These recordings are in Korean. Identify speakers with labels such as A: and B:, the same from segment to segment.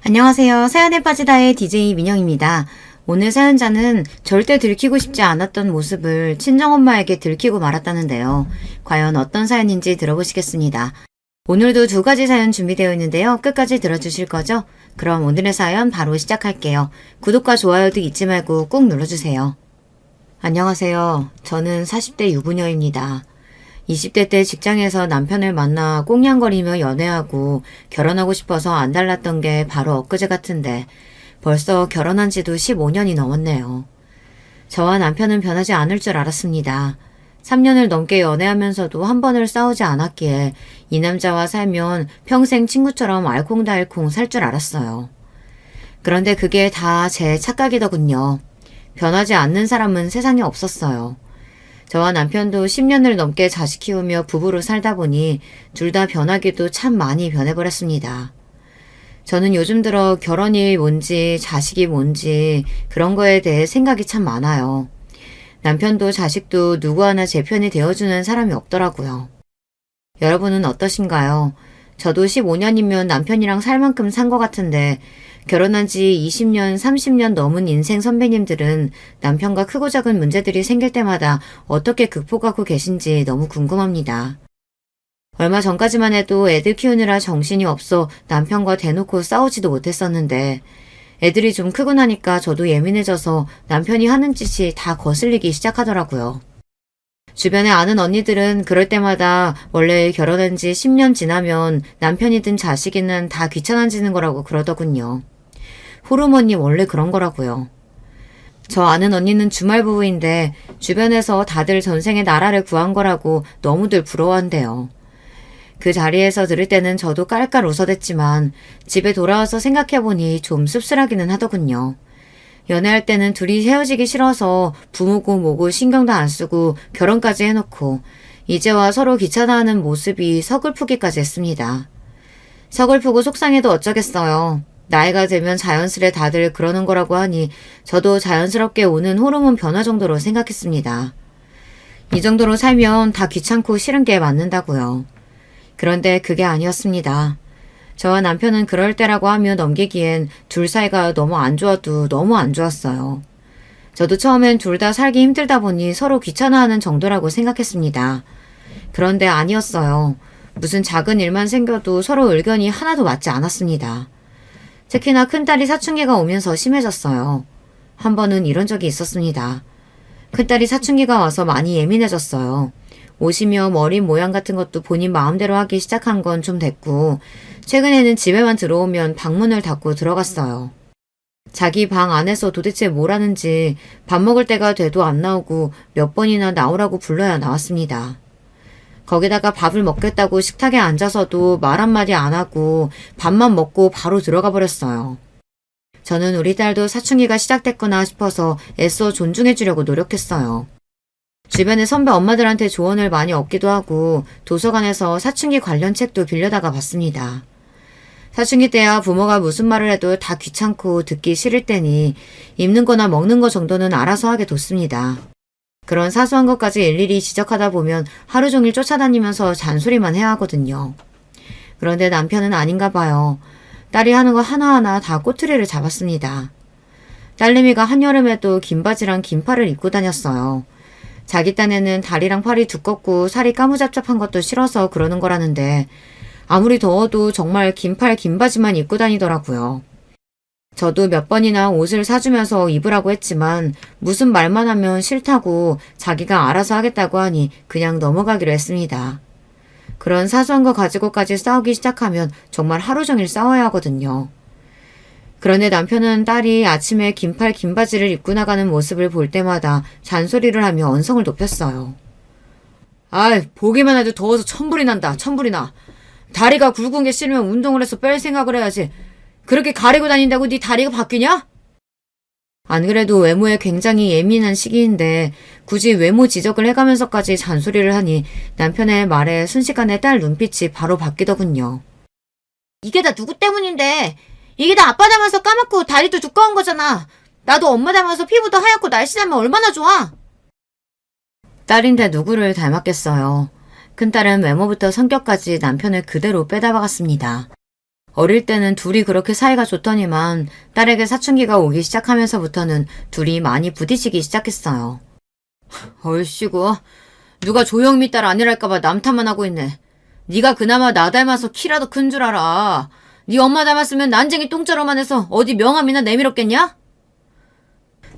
A: 안녕하세요. 사연에 빠지다의 DJ 민영입니다. 오늘 사연자는 절대 들키고 싶지 않았던 모습을 친정엄마에게 들키고 말았다는데요. 과연 어떤 사연인지 들어보시겠습니다. 오늘도 두 가지 사연 준비되어 있는데요. 끝까지 들어주실 거죠? 그럼 오늘의 사연 바로 시작할게요. 구독과 좋아요도 잊지 말고 꾹 눌러주세요. 안녕하세요. 저는 40대 유부녀입니다. 20대 때 직장에서 남편을 만나 꽁냥거리며 연애하고 결혼하고 싶어서 안 달랐던 게 바로 엊그제 같은데 벌써 결혼한 지도 15년이 넘었네요. 저와 남편은 변하지 않을 줄 알았습니다. 3년을 넘게 연애하면서도 한 번을 싸우지 않았기에 이 남자와 살면 평생 친구처럼 알콩달콩 살 줄 알았어요. 그런데 그게 다 제 착각이더군요. 변하지 않는 사람은 세상에 없었어요. 저와 남편도 10년을 넘게 자식 키우며 부부로 살다 보니 둘 다 변하기도 참 많이 변해버렸습니다. 저는 요즘 들어 결혼이 뭔지 자식이 뭔지 그런 거에 대해 생각이 참 많아요. 남편도 자식도 누구 하나 제 편이 되어주는 사람이 없더라고요. 여러분은 어떠신가요? 저도 15년이면 남편이랑 살 만큼 산 것 같은데 결혼한 지 20년, 30년 넘은 인생 선배님들은 남편과 크고 작은 문제들이 생길 때마다 어떻게 극복하고 계신지 너무 궁금합니다. 얼마 전까지만 해도 애들 키우느라 정신이 없어 남편과 대놓고 싸우지도 못했었는데 애들이 좀 크고 나니까 저도 예민해져서 남편이 하는 짓이 다 거슬리기 시작하더라고요. 주변에 아는 언니들은 그럴 때마다 원래 결혼한 지 10년 지나면 남편이든 자식이든 다 귀찮아지는 거라고 그러더군요. 호르몬이 원래 그런 거라고요. 저 아는 언니는 주말 부부인데 주변에서 다들 전생에 나라를 구한 거라고 너무들 부러워한대요. 그 자리에서 들을 때는 저도 깔깔 웃어댔지만 집에 돌아와서 생각해보니 좀 씁쓸하기는 하더군요. 연애할 때는 둘이 헤어지기 싫어서 부모고 뭐고 신경도 안 쓰고 결혼까지 해놓고 이제와 서로 귀찮아하는 모습이 서글프기까지 했습니다. 서글프고 속상해도 어쩌겠어요. 나이가 들면 자연스레 다들 그러는 거라고 하니 저도 자연스럽게 오는 호르몬 변화 정도로 생각했습니다. 이 정도로 살면 다 귀찮고 싫은 게 맞는다고요. 그런데 그게 아니었습니다. 저와 남편은 그럴 때라고 하며 넘기기엔 둘 사이가 너무 안 좋아도 너무 안 좋았어요. 저도 처음엔 둘 다 살기 힘들다 보니 서로 귀찮아하는 정도라고 생각했습니다. 그런데 아니었어요. 무슨 작은 일만 생겨도 서로 의견이 하나도 맞지 않았습니다. 특히나 큰딸이 사춘기가 오면서 심해졌어요. 한 번은 이런 적이 있었습니다. 큰딸이 사춘기가 와서 많이 예민해졌어요. 옷이며 머리 모양 같은 것도 본인 마음대로 하기 시작한 건 좀 됐고 최근에는 집에만 들어오면 방문을 닫고 들어갔어요. 자기 방 안에서 도대체 뭘 하는지 밥 먹을 때가 돼도 안 나오고 몇 번이나 나오라고 불러야 나왔습니다. 거기다가 밥을 먹겠다고 식탁에 앉아서도 말 한마디 안 하고 밥만 먹고 바로 들어가 버렸어요. 저는 우리 딸도 사춘기가 시작됐구나 싶어서 애써 존중해 주려고 노력했어요. 주변의 선배 엄마들한테 조언을 많이 얻기도 하고 도서관에서 사춘기 관련 책도 빌려다가 봤습니다. 사춘기 때야 부모가 무슨 말을 해도 다 귀찮고 듣기 싫을 때니 입는 거나 먹는 거 정도는 알아서 하게 뒀습니다. 그런 사소한 것까지 일일이 지적하다 보면 하루 종일 쫓아다니면서 잔소리만 해야 하거든요. 그런데 남편은 아닌가 봐요. 딸이 하는 거 하나하나 다 꼬투리를 잡았습니다. 딸내미가 한여름에도 긴 바지랑 긴 팔을 입고 다녔어요. 자기 딴에는 다리랑 팔이 두껍고 살이 까무잡잡한 것도 싫어서 그러는 거라는데 아무리 더워도 정말 긴 팔 긴 바지만 입고 다니더라고요. 저도 몇 번이나 옷을 사주면서 입으라고 했지만 무슨 말만 하면 싫다고 자기가 알아서 하겠다고 하니 그냥 넘어가기로 했습니다. 그런 사소한 거 가지고까지 싸우기 시작하면 정말 하루 종일 싸워야 하거든요. 그런데 남편은 딸이 아침에 긴팔 긴 바지를 입고 나가는 모습을 볼 때마다 잔소리를 하며 언성을 높였어요. 아이, 보기만 해도 더워서 천불이 난다, 천불이 나. 다리가 굵은 게 싫으면 운동을 해서 뺄 생각을 해야지. 그렇게 가리고 다닌다고 네 다리가 바뀌냐? 안 그래도 외모에 굉장히 예민한 시기인데 굳이 외모 지적을 해가면서까지 잔소리를 하니 남편의 말에 순식간에 딸 눈빛이 바로 바뀌더군요. 이게 다 누구 때문인데? 이게 다 아빠 닮아서 까맣고 다리도 두꺼운 거잖아. 나도 엄마 닮아서 피부도 하얗고 날씬하면 얼마나 좋아? 딸인데 누구를 닮았겠어요. 큰딸은 외모부터 성격까지 남편을 그대로 빼다 박았습니다. 어릴 때는 둘이 그렇게 사이가 좋더니만 딸에게 사춘기가 오기 시작하면서부터는 둘이 많이 부딪히기 시작했어요. 얼씨구, 누가 조영미 딸 아니랄까봐 남탓만 하고 있네. 네가 그나마 나 닮아서 키라도 큰 줄 알아. 네 엄마 닮았으면 난쟁이 똥자루만 해서 어디 명함이나 내밀었겠냐?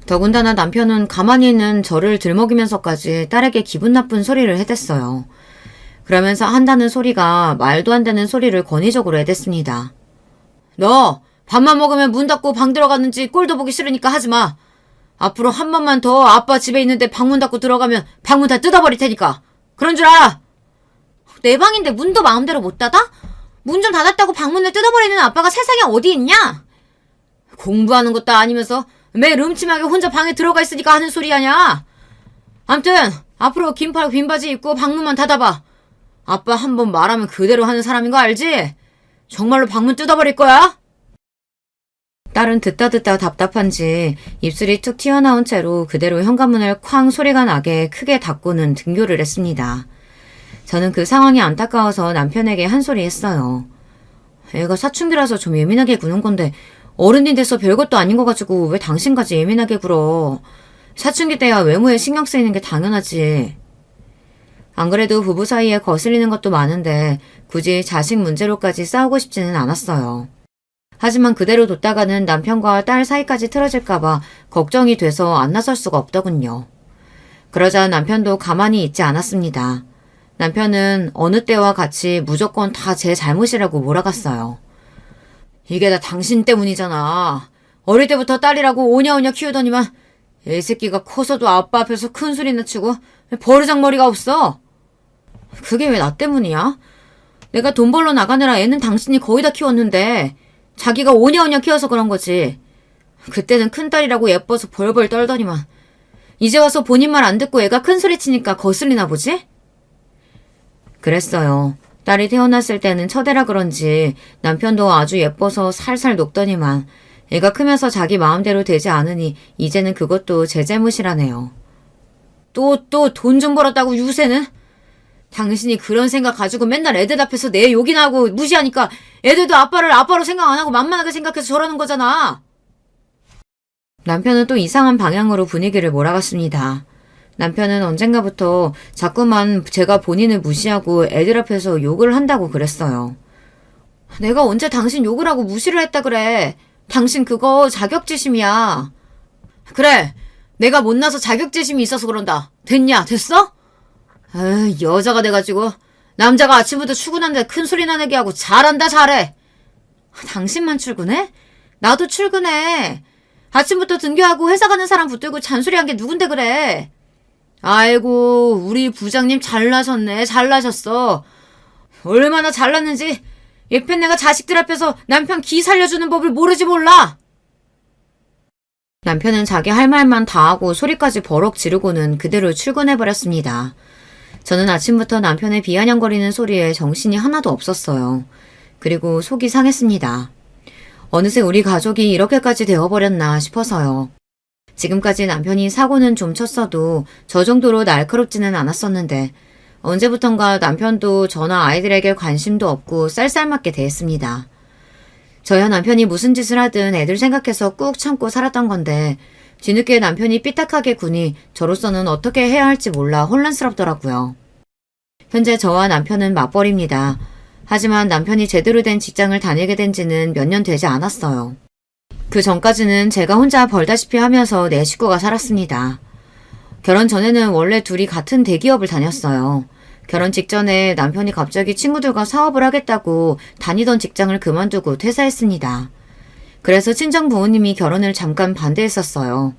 A: 더군다나 남편은 가만히 있는 저를 들먹이면서까지 딸에게 기분 나쁜 소리를 해댔어요. 그러면서 한다는 소리가 말도 안 되는 소리를 권위적으로 해댔습니다. 너 밥만 먹으면 문 닫고 방 들어갔는지 꼴도 보기 싫으니까 하지 마. 앞으로 한 번만 더 아빠 집에 있는데 방문 닫고 들어가면 방문 다 뜯어버릴 테니까. 그런 줄 알아. 내 방인데 문도 마음대로 못 닫아? 문 좀 닫았다고 방문을 뜯어버리는 아빠가 세상에 어디 있냐? 공부하는 것도 아니면서 매일 음침하게 혼자 방에 들어가 있으니까 하는 소리 아냐? 암튼 앞으로 긴팔 긴바지 입고 방문만 닫아봐. 아빠 한 번 말하면 그대로 하는 사람인 거 알지? 정말로 방문 뜯어버릴 거야? 딸은 듣다 답답한지 입술이 툭 튀어나온 채로 그대로 현관문을 쾅 소리가 나게 크게 닫고는 등교를 했습니다. 저는 그 상황이 안타까워서 남편에게 한 소리 했어요. 애가 사춘기라서 좀 예민하게 구는 건데 어른이 돼서 별것도 아닌 거 가지고 왜 당신까지 예민하게 굴어. 사춘기 때야 외모에 신경 쓰이는 게 당연하지. 안 그래도 부부 사이에 거슬리는 것도 많은데 굳이 자식 문제로까지 싸우고 싶지는 않았어요. 하지만 그대로 뒀다가는 남편과 딸 사이까지 틀어질까봐 걱정이 돼서 안 나설 수가 없더군요. 그러자 남편도 가만히 있지 않았습니다. 남편은 어느 때와 같이 무조건 다 제 잘못이라고 몰아갔어요. 이게 다 당신 때문이잖아. 어릴 때부터 딸이라고 오냐오냐 키우더니만 애 새끼가 커서도 아빠 앞에서 큰 소리나 치고 버르장머리가 없어. 그게 왜 나 때문이야? 내가 돈 벌러 나가느라 애는 당신이 거의 다 키웠는데 자기가 오냐오냐 키워서 그런 거지. 그때는 큰딸이라고 예뻐서 벌벌 떨더니만 이제 와서 본인 말 안 듣고 애가 큰 소리 치니까 거슬리나 보지? 그랬어요. 딸이 태어났을 때는 첫애라 그런지 남편도 아주 예뻐서 살살 녹더니만 애가 크면서 자기 마음대로 되지 않으니 이제는 그것도 제 잘못이라네요. 또 돈 좀 벌었다고 유세는? 당신이 그런 생각 가지고 맨날 애들 앞에서 내 욕이나 하고 무시하니까 애들도 아빠를 아빠로 생각 안 하고 만만하게 생각해서 저러는 거잖아. 남편은 또 이상한 방향으로 분위기를 몰아갔습니다. 남편은 언젠가부터 자꾸만 제가 본인을 무시하고 애들 앞에서 욕을 한다고 그랬어요. 내가 언제 당신 욕을 하고 무시를 했다 그래. 당신 그거 자격지심이야. 그래, 내가 못나서 자격지심이 있어서 그런다. 됐냐? 됐어? 에이, 여자가 돼가지고 남자가 아침부터 출근하는데 큰 소리 나내게 하고 잘한다 잘해. 당신만 출근해? 나도 출근해. 아침부터 등교하고 회사 가는 사람 붙들고 잔소리한 게 누군데 그래. 아이고, 우리 부장님 잘나셨네. 잘나셨어. 얼마나 잘났는지 예쁜 내가 자식들 앞에서 남편 기 살려주는 법을 모르지 몰라. 남편은 자기 할 말만 다 하고 소리까지 버럭 지르고는 그대로 출근해버렸습니다. 저는 아침부터 남편의 비아냥거리는 소리에 정신이 하나도 없었어요. 그리고 속이 상했습니다. 어느새 우리 가족이 이렇게까지 되어버렸나 싶어서요. 지금까지 남편이 사고는 좀 쳤어도 저 정도로 날카롭지는 않았었는데 언제부턴가 남편도 저나 아이들에게 관심도 없고 쌀쌀맞게 대했습니다. 저야 남편이 무슨 짓을 하든 애들 생각해서 꾹 참고 살았던 건데 뒤늦게 남편이 삐딱하게 구니 저로서는 어떻게 해야 할지 몰라 혼란스럽더라고요. 현재 저와 남편은 맞벌이입니다. 하지만 남편이 제대로 된 직장을 다니게 된 지는 몇 년 되지 않았어요. 그 전까지는 제가 혼자 벌다시피 하면서 네 식구가 살았습니다. 결혼 전에는 원래 둘이 같은 대기업을 다녔어요. 결혼 직전에 남편이 갑자기 친구들과 사업을 하겠다고 다니던 직장을 그만두고 퇴사했습니다. 그래서 친정 부모님이 결혼을 잠깐 반대했었어요.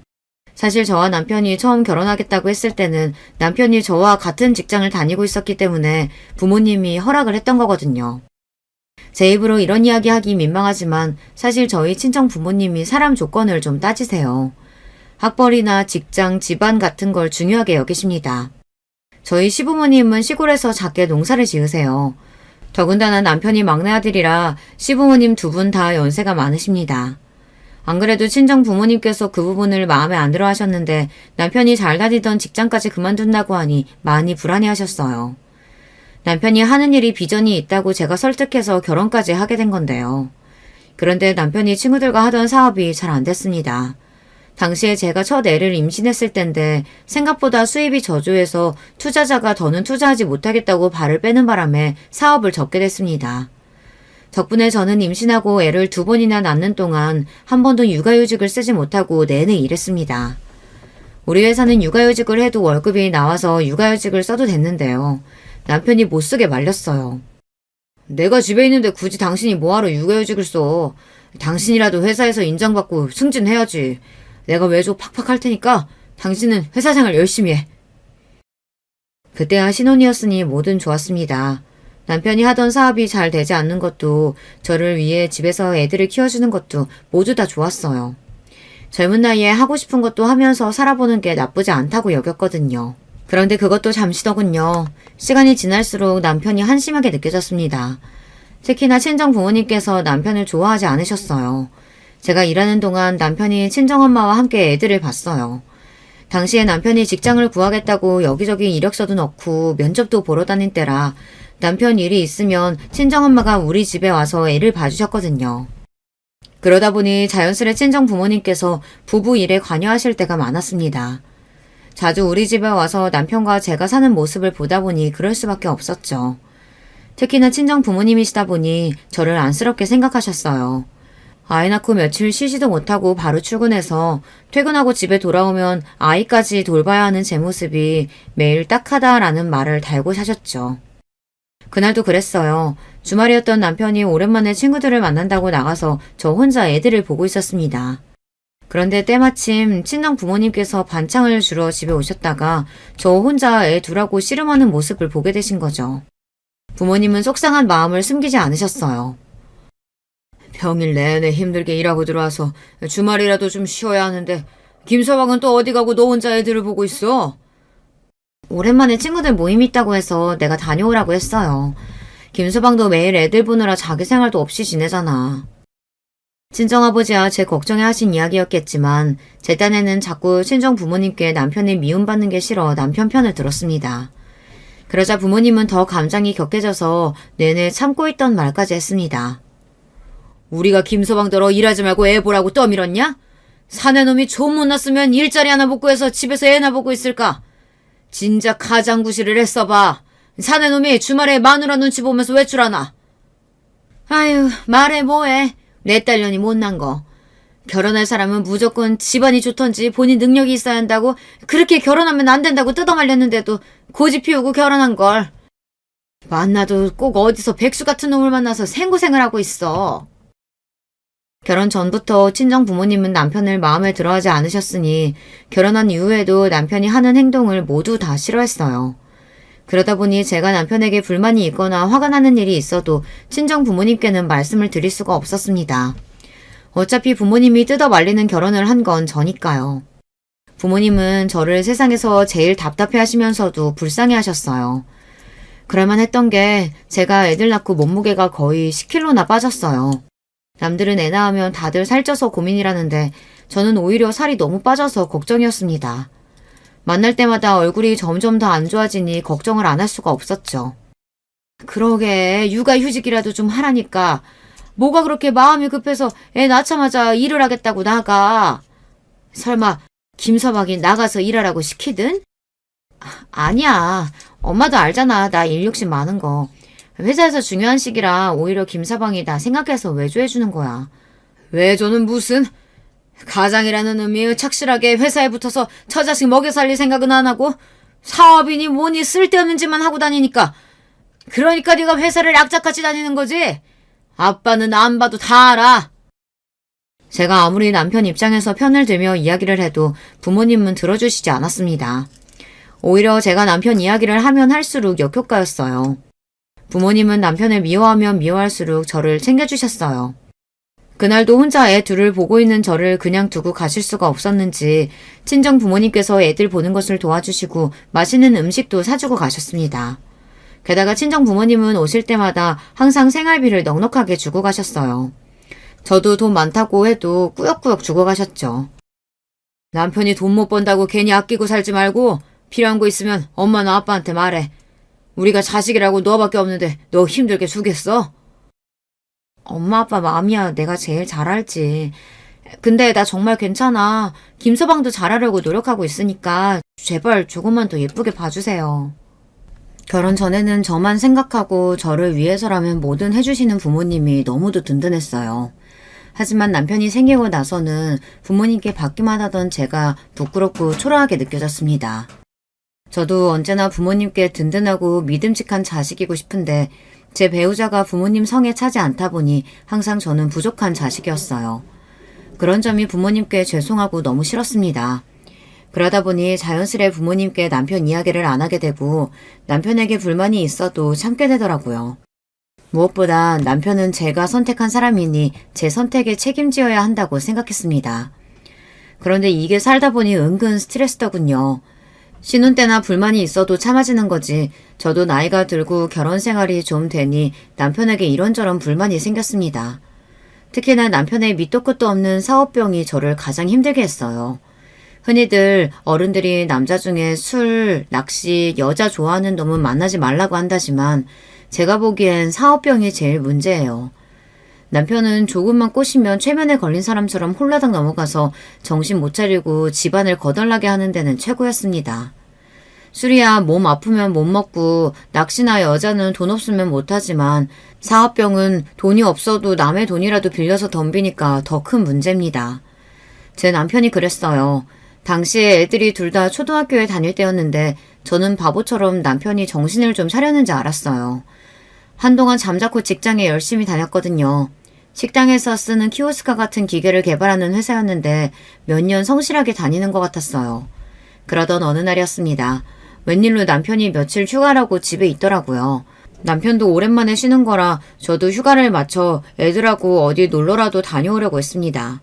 A: 사실 저와 남편이 처음 결혼하겠다고 했을 때는 남편이 저와 같은 직장을 다니고 있었기 때문에 부모님이 허락을 했던 거거든요. 제 입으로 이런 이야기 하기 민망하지만 사실 저희 친정 부모님이 사람 조건을 좀 따지세요. 학벌이나 직장, 집안 같은 걸 중요하게 여기십니다. 저희 시부모님은 시골에서 작게 농사를 지으세요. 더군다나 남편이 막내 아들이라 시부모님 두 분 다 연세가 많으십니다. 안 그래도 친정 부모님께서 그 부분을 마음에 안 들어 하셨는데 남편이 잘 다니던 직장까지 그만둔다고 하니 많이 불안해하셨어요. 남편이 하는 일이 비전이 있다고 제가 설득해서 결혼까지 하게 된 건데요. 그런데 남편이 친구들과 하던 사업이 잘 안 됐습니다. 당시에 제가 첫 애를 임신했을 땐데 생각보다 수입이 저조해서 투자자가 더는 투자하지 못하겠다고 발을 빼는 바람에 사업을 접게 됐습니다. 덕분에 저는 임신하고 애를 2번이나 낳는 동안 한 번도 육아휴직을 쓰지 못하고 내내 일했습니다. 우리 회사는 육아휴직을 해도 월급이 나와서 육아휴직을 써도 됐는데요. 남편이 못 쓰게 말렸어요. 내가 집에 있는데 굳이 당신이 뭐하러 육아휴직을 써. 당신이라도 회사에서 인정받고 승진해야지. 내가 외조 팍팍 할 테니까 당신은 회사 생활 열심히 해. 그때야 신혼이었으니 뭐든 좋았습니다. 남편이 하던 사업이 잘 되지 않는 것도 저를 위해 집에서 애들을 키워주는 것도 모두 다 좋았어요. 젊은 나이에 하고 싶은 것도 하면서 살아보는 게 나쁘지 않다고 여겼거든요. 그런데 그것도 잠시더군요. 시간이 지날수록 남편이 한심하게 느껴졌습니다. 특히나 친정 부모님께서 남편을 좋아하지 않으셨어요. 제가 일하는 동안 남편이 친정엄마와 함께 애들을 봤어요. 당시에 남편이 직장을 구하겠다고 여기저기 이력서도 넣고 면접도 보러 다닌 때라 남편 일이 있으면 친정엄마가 우리 집에 와서 애를 봐주셨거든요. 그러다 보니 자연스레 친정 부모님께서 부부 일에 관여하실 때가 많았습니다. 자주 우리 집에 와서 남편과 제가 사는 모습을 보다 보니 그럴 수밖에 없었죠. 특히나 친정 부모님이시다 보니 저를 안쓰럽게 생각하셨어요. 아이 낳고 며칠 쉬지도 못하고 바로 출근해서 퇴근하고 집에 돌아오면 아이까지 돌봐야 하는 제 모습이 매일 딱하다라는 말을 달고 사셨죠. 그날도 그랬어요. 주말이었던 남편이 오랜만에 친구들을 만난다고 나가서 저 혼자 애들을 보고 있었습니다. 그런데 때마침 친정 부모님께서 반찬을 주러 집에 오셨다가 저 혼자 애 둘하고 씨름하는 모습을 보게 되신 거죠. 부모님은 속상한 마음을 숨기지 않으셨어요. 평일 내내 힘들게 일하고 들어와서 주말이라도 좀 쉬어야 하는데 김서방은 또 어디 가고 너 혼자 애들을 보고 있어? 오랜만에 친구들 모임 있다고 해서 내가 다녀오라고 했어요. 김서방도 매일 애들 보느라 자기 생활도 없이 지내잖아. 친정아버지와 제 걱정해 하신 이야기였겠지만 제 딴에는 자꾸 친정 부모님께 남편이 미움받는 게 싫어 남편 편을 들었습니다. 그러자 부모님은 더 감정이 격해져서 내내 참고 있던 말까지 했습니다. 우리가 김서방더러 일하지 말고 애 보라고 떠밀었냐? 사내놈이 좀 못 났으면 일자리 하나 못 구해서 집에서 애나 보고 있을까? 진작 가장구실을 했어봐. 사내놈이 주말에 마누라 눈치 보면서 외출하나? 아유, 말해 뭐해. 내 딸년이 못난 거. 결혼할 사람은 무조건 집안이 좋던지 본인 능력이 있어야 한다고 그렇게 결혼하면 안 된다고 뜯어말렸는데도 고집 피우고 결혼한 걸. 만나도 꼭 어디서 백수 같은 놈을 만나서 생고생을 하고 있어. 결혼 전부터 친정 부모님은 남편을 마음에 들어하지 않으셨으니 결혼한 이후에도 남편이 하는 행동을 모두 다 싫어했어요. 그러다 보니 제가 남편에게 불만이 있거나 화가 나는 일이 있어도 친정 부모님께는 말씀을 드릴 수가 없었습니다. 어차피 부모님이 뜯어 말리는 결혼을 한 건 저니까요. 부모님은 저를 세상에서 제일 답답해 하시면서도 불쌍해 하셨어요. 그럴만 했던 게 제가 애들 낳고 몸무게가 거의 10kg나 빠졌어요. 남들은 애 낳으면 다들 살쪄서 고민이라는데 저는 오히려 살이 너무 빠져서 걱정이었습니다. 만날 때마다 얼굴이 점점 더 안 좋아지니 걱정을 안 할 수가 없었죠. 그러게 육아휴직이라도 좀 하라니까. 뭐가 그렇게 마음이 급해서 애 낳자마자 일을 하겠다고 나가. 설마 김서방이 나가서 일하라고 시키든? 아니야. 엄마도 알잖아. 나 일 욕심 많은 거. 회사에서 중요한 시기라 오히려 김서방이 나 생각해서 외조해주는 거야. 외조는 무슨? 가장이라는 놈이 착실하게 회사에 붙어서 처자식 먹여 살릴 생각은 안 하고 사업이니 뭐니 쓸데없는 짓만 하고 다니니까. 그러니까 네가 회사를 악착같이 다니는 거지? 아빠는 안 봐도 다 알아. 제가 아무리 남편 입장에서 편을 들며 이야기를 해도 부모님은 들어주시지 않았습니다. 오히려 제가 남편 이야기를 하면 할수록 역효과였어요. 부모님은 남편을 미워하면 미워할수록 저를 챙겨주셨어요. 그날도 혼자 애 둘을 보고 있는 저를 그냥 두고 가실 수가 없었는지 친정 부모님께서 애들 보는 것을 도와주시고 맛있는 음식도 사주고 가셨습니다. 게다가 친정 부모님은 오실 때마다 항상 생활비를 넉넉하게 주고 가셨어요. 저도 돈 많다고 해도 꾸역꾸역 주고 가셨죠. 남편이 돈 못 번다고 괜히 아끼고 살지 말고 필요한 거 있으면 엄마나 아빠한테 말해. 우리가 자식이라고 너밖에 없는데 너 힘들게 주겠어? 엄마 아빠 마음이야 내가 제일 잘 알지. 근데 나 정말 괜찮아. 김서방도 잘하려고 노력하고 있으니까 제발 조금만 더 예쁘게 봐주세요. 결혼 전에는 저만 생각하고 저를 위해서라면 뭐든 해주시는 부모님이 너무도 든든했어요. 하지만 남편이 생기고 나서는 부모님께 받기만 하던 제가 부끄럽고 초라하게 느껴졌습니다. 저도 언제나 부모님께 든든하고 믿음직한 자식이고 싶은데 제 배우자가 부모님 성에 차지 않다 보니 항상 저는 부족한 자식이었어요. 그런 점이 부모님께 죄송하고 너무 싫었습니다. 그러다 보니 자연스레 부모님께 남편 이야기를 안 하게 되고 남편에게 불만이 있어도 참게 되더라고요. 무엇보다 남편은 제가 선택한 사람이니 제 선택에 책임지어야 한다고 생각했습니다. 그런데 이게 살다 보니 은근 스트레스더군요. 신혼 때나 불만이 있어도 참아지는 거지 저도 나이가 들고 결혼 생활이 좀 되니 남편에게 이런저런 불만이 생겼습니다. 특히나 남편의 밑도 끝도 없는 사업병이 저를 가장 힘들게 했어요. 흔히들 어른들이 남자 중에 술, 낚시, 여자 좋아하는 놈은 만나지 말라고 한다지만 제가 보기엔 사업병이 제일 문제예요. 남편은 조금만 꼬시면 최면에 걸린 사람처럼 홀라당 넘어가서 정신 못 차리고 집안을 거덜나게 하는 데는 최고였습니다. 술이야 몸 아프면 못 먹고 낚시나 여자는 돈 없으면 못하지만 사업병은 돈이 없어도 남의 돈이라도 빌려서 덤비니까 더 큰 문제입니다. 제 남편이 그랬어요. 당시에 애들이 둘 다 초등학교에 다닐 때였는데 저는 바보처럼 남편이 정신을 좀 차렸는지 알았어요. 한동안 잠자코 직장에 열심히 다녔거든요. 식당에서 쓰는 키오스카 같은 기계를 개발하는 회사였는데 몇 년 성실하게 다니는 것 같았어요. 그러던 어느 날이었습니다. 웬일로 남편이 며칠 휴가라고 집에 있더라고요. 남편도 오랜만에 쉬는 거라 저도 휴가를 맞춰 애들하고 어디 놀러라도 다녀오려고 했습니다.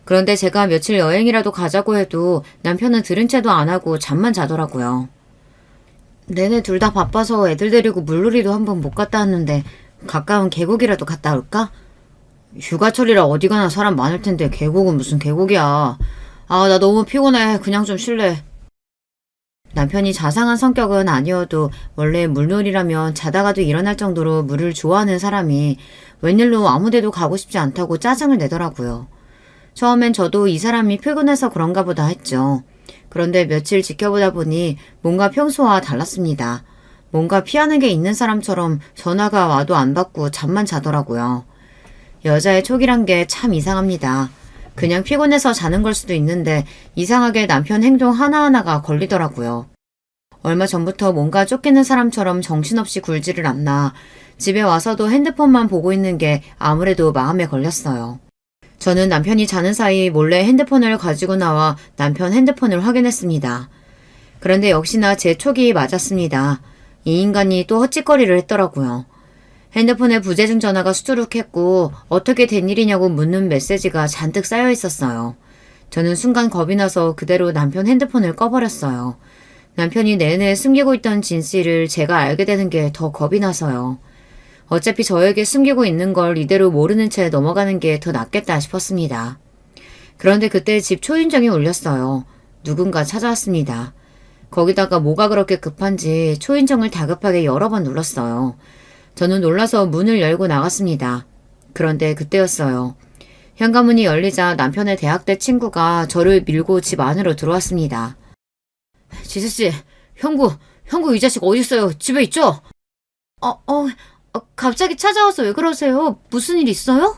A: 그런데 제가 며칠 여행이라도 가자고 해도 남편은 들은 채도 안 하고 잠만 자더라고요. 내내 둘 다 바빠서 애들 데리고 물놀이도 한번 못 갔다 왔는데 가까운 계곡이라도 갔다 올까? 휴가철이라 어디 가나 사람 많을 텐데 계곡은 무슨 계곡이야. 아, 나 너무 피곤해. 그냥 좀 쉴래. 남편이 자상한 성격은 아니어도 원래 물놀이라면 자다가도 일어날 정도로 물을 좋아하는 사람이 웬일로 아무데도 가고 싶지 않다고 짜증을 내더라고요. 처음엔 저도 이 사람이 피곤해서 그런가 보다 했죠. 그런데 며칠 지켜보다 보니 뭔가 평소와 달랐습니다. 뭔가 피하는 게 있는 사람처럼 전화가 와도 안 받고 잠만 자더라고요. 여자의 촉이란 게 참 이상합니다. 그냥 피곤해서 자는 걸 수도 있는데 이상하게 남편 행동 하나하나가 걸리더라고요. 얼마 전부터 뭔가 쫓기는 사람처럼 정신없이 굴지를 않나 집에 와서도 핸드폰만 보고 있는 게 아무래도 마음에 걸렸어요. 저는 남편이 자는 사이 몰래 핸드폰을 가지고 나와 남편 핸드폰을 확인했습니다. 그런데 역시나 제 촉이 맞았습니다. 이 인간이 또 헛짓거리를 했더라고요. 핸드폰에 부재중 전화가 수두룩했고 어떻게 된 일이냐고 묻는 메시지가 잔뜩 쌓여 있었어요. 저는 순간 겁이 나서 그대로 남편 핸드폰을 꺼버렸어요. 남편이 내내 숨기고 있던 진실을 제가 알게 되는 게 더 겁이 나서요. 어차피 저에게 숨기고 있는 걸 이대로 모르는 채 넘어가는 게 더 낫겠다 싶었습니다. 그런데 그때 집 초인종이 울렸어요. 누군가 찾아왔습니다. 거기다가 뭐가 그렇게 급한지 초인종을 다급하게 여러 번 눌렀어요. 저는 놀라서 문을 열고 나갔습니다. 그런데 그때였어요. 현관문이 열리자 남편의 대학 때 친구가 저를 밀고 집 안으로 들어왔습니다. 지수씨, 형구 이 자식 어디 있어요? 집에 있죠? 갑자기 찾아와서 왜 그러세요? 무슨 일 있어요?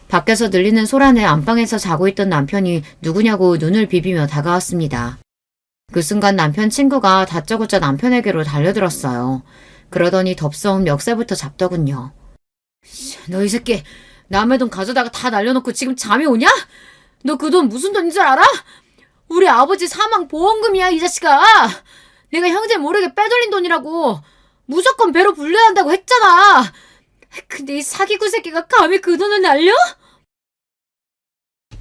A: 밖에서 들리는 소란에 안방에서 자고 있던 남편이 누구냐고 눈을 비비며 다가왔습니다. 그 순간 남편 친구가 다짜고짜 남편에게로 달려들었어요. 그러더니 덥석 멱살부터 잡더군요. 너 이 새끼 남의 돈 가져다가 다 날려놓고 지금 잠이 오냐? 너 그 돈 무슨 돈인 줄 알아? 우리 아버지 사망 보험금이야 이 자식아. 내가 형제 모르게 빼돌린 돈이라고. 무조건 배로 불려야 한다고 했잖아. 근데 이 사기꾼 새끼가 감히 그 돈을 날려?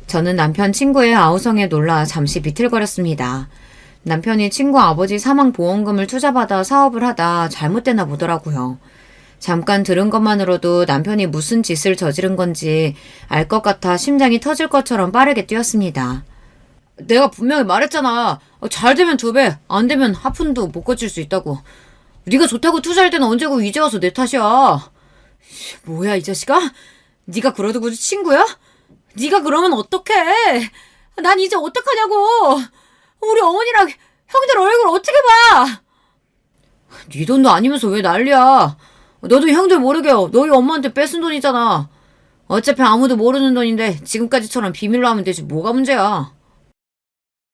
A: 저는 남편 친구의 아우성에 놀라 잠시 비틀거렸습니다. 남편이 친구 아버지 사망보험금을 투자받아 사업을 하다 잘못되나 보더라고요. 잠깐 들은 것만으로도 남편이 무슨 짓을 저지른 건지 알 것 같아 심장이 터질 것처럼 빠르게 뛰었습니다. 내가 분명히 말했잖아. 잘 되면 2배, 안 되면 하푼도 못 거칠 수 있다고. 네가 좋다고 투자할 때는 언제고 이제 와서 내 탓이야. 뭐야 이 자식아? 네가 그러도 그 친구야? 네가 그러면 어떡해? 난 이제 어떡하냐고. 우리 어머니랑 형들 얼굴 어떻게 봐? 네 돈도 아니면서 왜 난리야? 너도 형들 모르게 너희 엄마한테 뺏은 돈이잖아. 어차피 아무도 모르는 돈인데 지금까지처럼 비밀로 하면 되지 뭐가 문제야.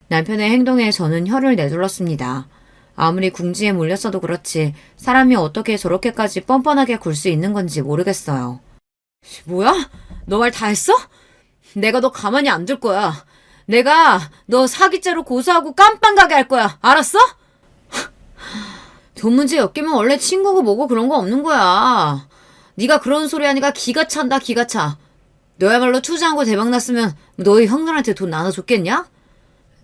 A: 남편의 행동에 저는 혀를 내둘렀습니다. 아무리 궁지에 몰렸어도 그렇지 사람이 어떻게 저렇게까지 뻔뻔하게 굴 수 있는 건지 모르겠어요. 뭐야? 너 말 다 했어? 내가 너 가만히 안 둘 거야. 내가 너 사기죄로 고소하고 깜빵 가게 할 거야. 알았어? 돈 문제 엮이면 원래 친구고 뭐고 그런 거 없는 거야. 네가 그런 소리 하니까 기가 찬다 기가 차. 너야말로 투자한 거 대박 났으면 너희 형들한테 돈 나눠줬겠냐?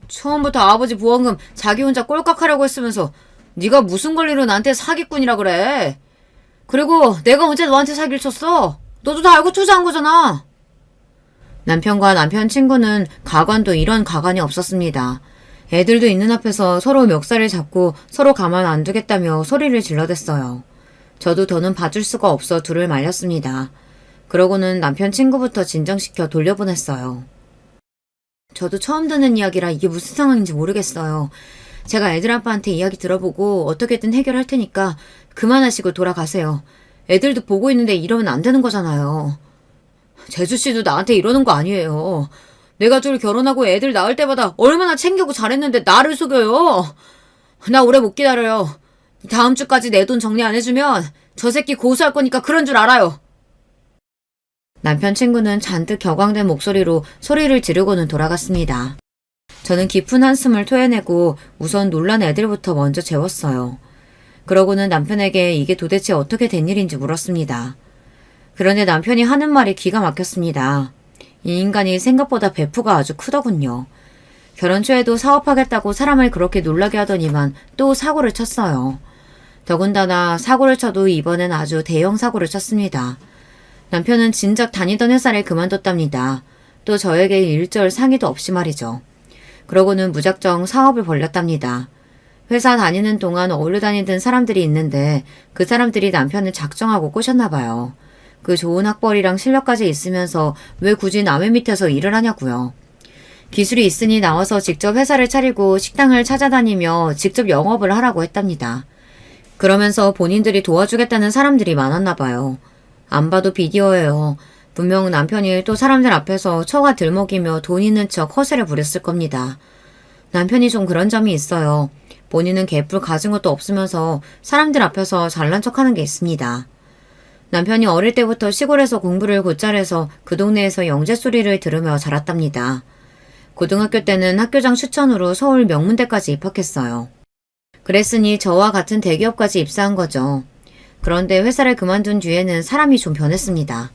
A: 처음부터 아버지 보험금 자기 혼자 꼴깍하려고 했으면서 네가 무슨 권리로 나한테 사기꾼이라 그래. 그리고 내가 언제 너한테 사기를 쳤어? 너도 다 알고 투자한 거잖아. 남편과 남편 친구는 가관도 이런 가관이 없었습니다. 애들도 있는 앞에서 서로 멱살을 잡고 서로 가만 안 두겠다며 소리를 질러댔어요. 저도 더는 봐줄 수가 없어 둘을 말렸습니다. 그러고는 남편 친구부터 진정시켜 돌려보냈어요. 저도 처음 듣는 이야기라 이게 무슨 상황인지 모르겠어요. 제가 애들 아빠한테 이야기 들어보고 어떻게든 해결할 테니까 그만하시고 돌아가세요. 애들도 보고 있는데 이러면 안 되는 거잖아요. 재수씨도 나한테 이러는 거 아니에요. 내가 둘 결혼하고 애들 낳을 때마다 얼마나 챙기고 잘했는데 나를 속여요. 나 오래 못 기다려요. 다음 주까지 내 돈 정리 안 해주면 저 새끼 고소할 거니까 그런 줄 알아요. 남편 친구는 잔뜩 격앙된 목소리로 소리를 지르고는 돌아갔습니다. 저는 깊은 한숨을 토해내고 우선 놀란 애들부터 먼저 재웠어요. 그러고는 남편에게 이게 도대체 어떻게 된 일인지 물었습니다. 그런데 남편이 하는 말이 기가 막혔습니다. 이 인간이 생각보다 배프가 아주 크더군요. 결혼 초에도 사업하겠다고 사람을 그렇게 놀라게 하더니만 또 사고를 쳤어요. 더군다나 사고를 쳐도 이번엔 아주 대형 사고를 쳤습니다. 남편은 진작 다니던 회사를 그만뒀답니다. 또 저에게 일절 상의도 없이 말이죠. 그러고는 무작정 사업을 벌렸답니다. 회사 다니는 동안 어울려 다니던 사람들이 있는데 그 사람들이 남편을 작정하고 꼬셨나 봐요. 그 좋은 학벌이랑 실력까지 있으면서 왜 굳이 남의 밑에서 일을 하냐고요. 기술이 있으니 나와서 직접 회사를 차리고 식당을 찾아다니며 직접 영업을 하라고 했답니다. 그러면서 본인들이 도와주겠다는 사람들이 많았나 봐요. 안 봐도 비디오예요. 분명 남편이 또 사람들 앞에서 처가 들먹이며 돈 있는 척 허세를 부렸을 겁니다. 남편이 좀 그런 점이 있어요. 본인은 개뿔 가진 것도 없으면서 사람들 앞에서 잘난 척하는 게 있습니다. 남편이 어릴 때부터 시골에서 공부를 곧잘 해서 그 동네에서 영재 소리를 들으며 자랐답니다. 고등학교 때는 학교장 추천으로 서울 명문대까지 입학했어요. 그랬으니 저와 같은 대기업까지 입사한 거죠. 그런데 회사를 그만둔 뒤에는 사람이 좀 변했습니다.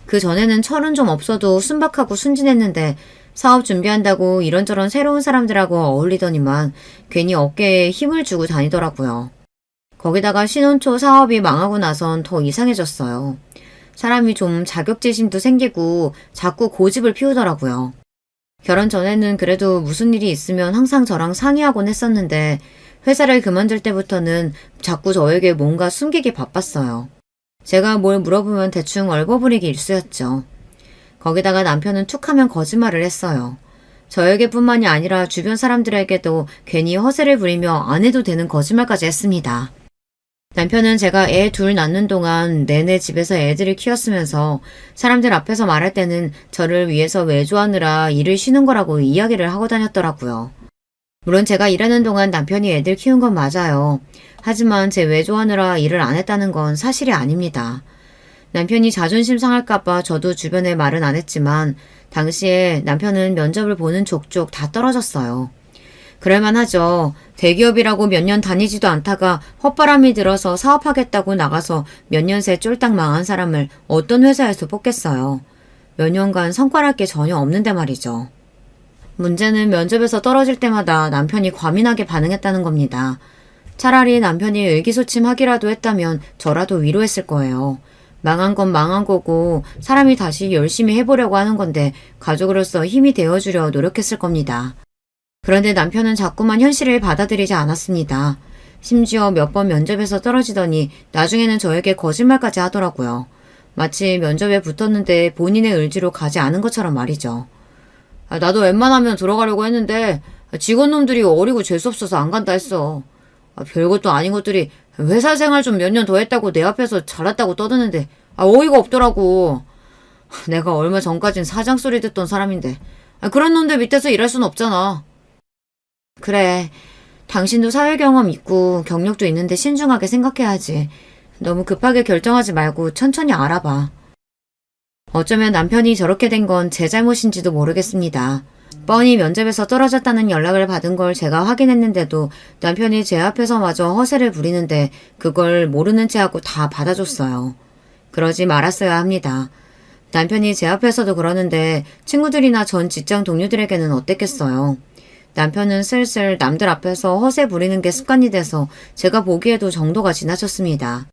A: 그 전에는 철은 좀 없어도 순박하고 순진했는데 사업 준비한다고 이런저런 새로운 사람들하고 어울리더니만 괜히 어깨에 힘을 주고 다니더라고요. 거기다가 신혼 초 사업이 망하고 나선 더 이상해졌어요. 사람이 좀 자격지심도 생기고 자꾸 고집을 피우더라고요. 결혼 전에는 그래도 무슨 일이 있으면 항상 저랑 상의하곤 했었는데 회사를 그만둘 때부터는 자꾸 저에게 뭔가 숨기기 바빴어요. 제가 뭘 물어보면 대충 얼버무리기 일쑤였죠. 거기다가 남편은 툭하면 거짓말을 했어요. 저에게뿐만이 아니라 주변 사람들에게도 괜히 허세를 부리며 안 해도 되는 거짓말까지 했습니다. 남편은 제가 애 둘 낳는 동안 내내 집에서 애들을 키웠으면서 사람들 앞에서 말할 때는 저를 위해서 외조하느라 일을 쉬는 거라고 이야기를 하고 다녔더라고요. 물론 제가 일하는 동안 남편이 애들 키운 건 맞아요. 하지만 제 외조하느라 일을 안 했다는 건 사실이 아닙니다. 남편이 자존심 상할까봐 저도 주변에 말은 안 했지만 당시에 남편은 면접을 보는 족족 다 떨어졌어요. 그럴만하죠. 대기업이라고 몇 년 다니지도 않다가 헛바람이 들어서 사업하겠다고 나가서 몇 년 새 쫄딱 망한 사람을 어떤 회사에서 뽑겠어요. 몇 년간 성과랄 게 전혀 없는데 말이죠. 문제는 면접에서 떨어질 때마다 남편이 과민하게 반응했다는 겁니다. 차라리 남편이 의기소침하기라도 했다면 저라도 위로했을 거예요. 망한 건 망한 거고 사람이 다시 열심히 해보려고 하는 건데 가족으로서 힘이 되어주려 노력했을 겁니다. 그런데 남편은 자꾸만 현실을 받아들이지 않았습니다. 심지어 몇 번 면접에서 떨어지더니 나중에는 저에게 거짓말까지 하더라고요. 마치 면접에 붙었는데 본인의 의지로 가지 않은 것처럼 말이죠. 나도 웬만하면 들어가려고 했는데 직원놈들이 어리고 재수없어서 안 간다 했어. 별것도 아닌 것들이 회사 생활 좀 몇 년 더 했다고 내 앞에서 잘했다고 떠드는데 어이가 없더라고. 내가 얼마 전까진 사장 소리 듣던 사람인데 그런 놈들 밑에서 일할 순 없잖아. 그래. 당신도 사회 경험 있고 경력도 있는데 신중하게 생각해야지. 너무 급하게 결정하지 말고 천천히 알아봐. 어쩌면 남편이 저렇게 된 건 제 잘못인지도 모르겠습니다. 뻔히 면접에서 떨어졌다는 연락을 받은 걸 제가 확인했는데도 남편이 제 앞에서마저 허세를 부리는데 그걸 모르는 체하고 다 받아줬어요. 그러지 말았어야 합니다. 남편이 제 앞에서도 그러는데 친구들이나 전 직장 동료들에게는 어땠겠어요. 남편은 슬슬 남들 앞에서 허세 부리는 게 습관이 돼서 제가 보기에도 정도가 지나쳤습니다.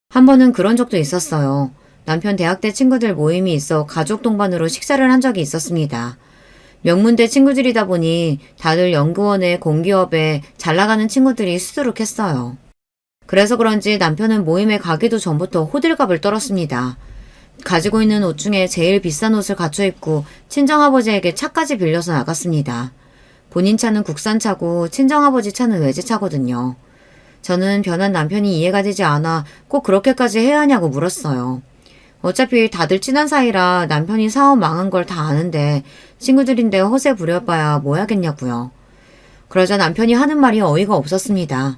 A: 한 번은 그런 적도 있었어요. 남편 대학 때 친구들 모임이 있어 가족 동반으로 식사를 한 적이 있었습니다. 명문대 친구들이다 보니 다들 연구원에 공기업에 잘 나가는 친구들이 수두룩했어요. 그래서 그런지 남편은 모임에 가기도 전부터 호들갑을 떨었습니다. 가지고 있는 옷 중에 제일 비싼 옷을 갖춰 입고 친정아버지에게 차까지 빌려서 나갔습니다. 본인 차는 국산차고 친정아버지 차는 외제차거든요. 저는 변한 남편이 이해가 되지 않아 꼭 그렇게까지 해야 하냐고 물었어요. 어차피 다들 친한 사이라 남편이 사업 망한 걸 다 아는데 친구들인데 허세 부려봐야 뭐 하겠냐고요. 그러자 남편이 하는 말이 어이가 없었습니다.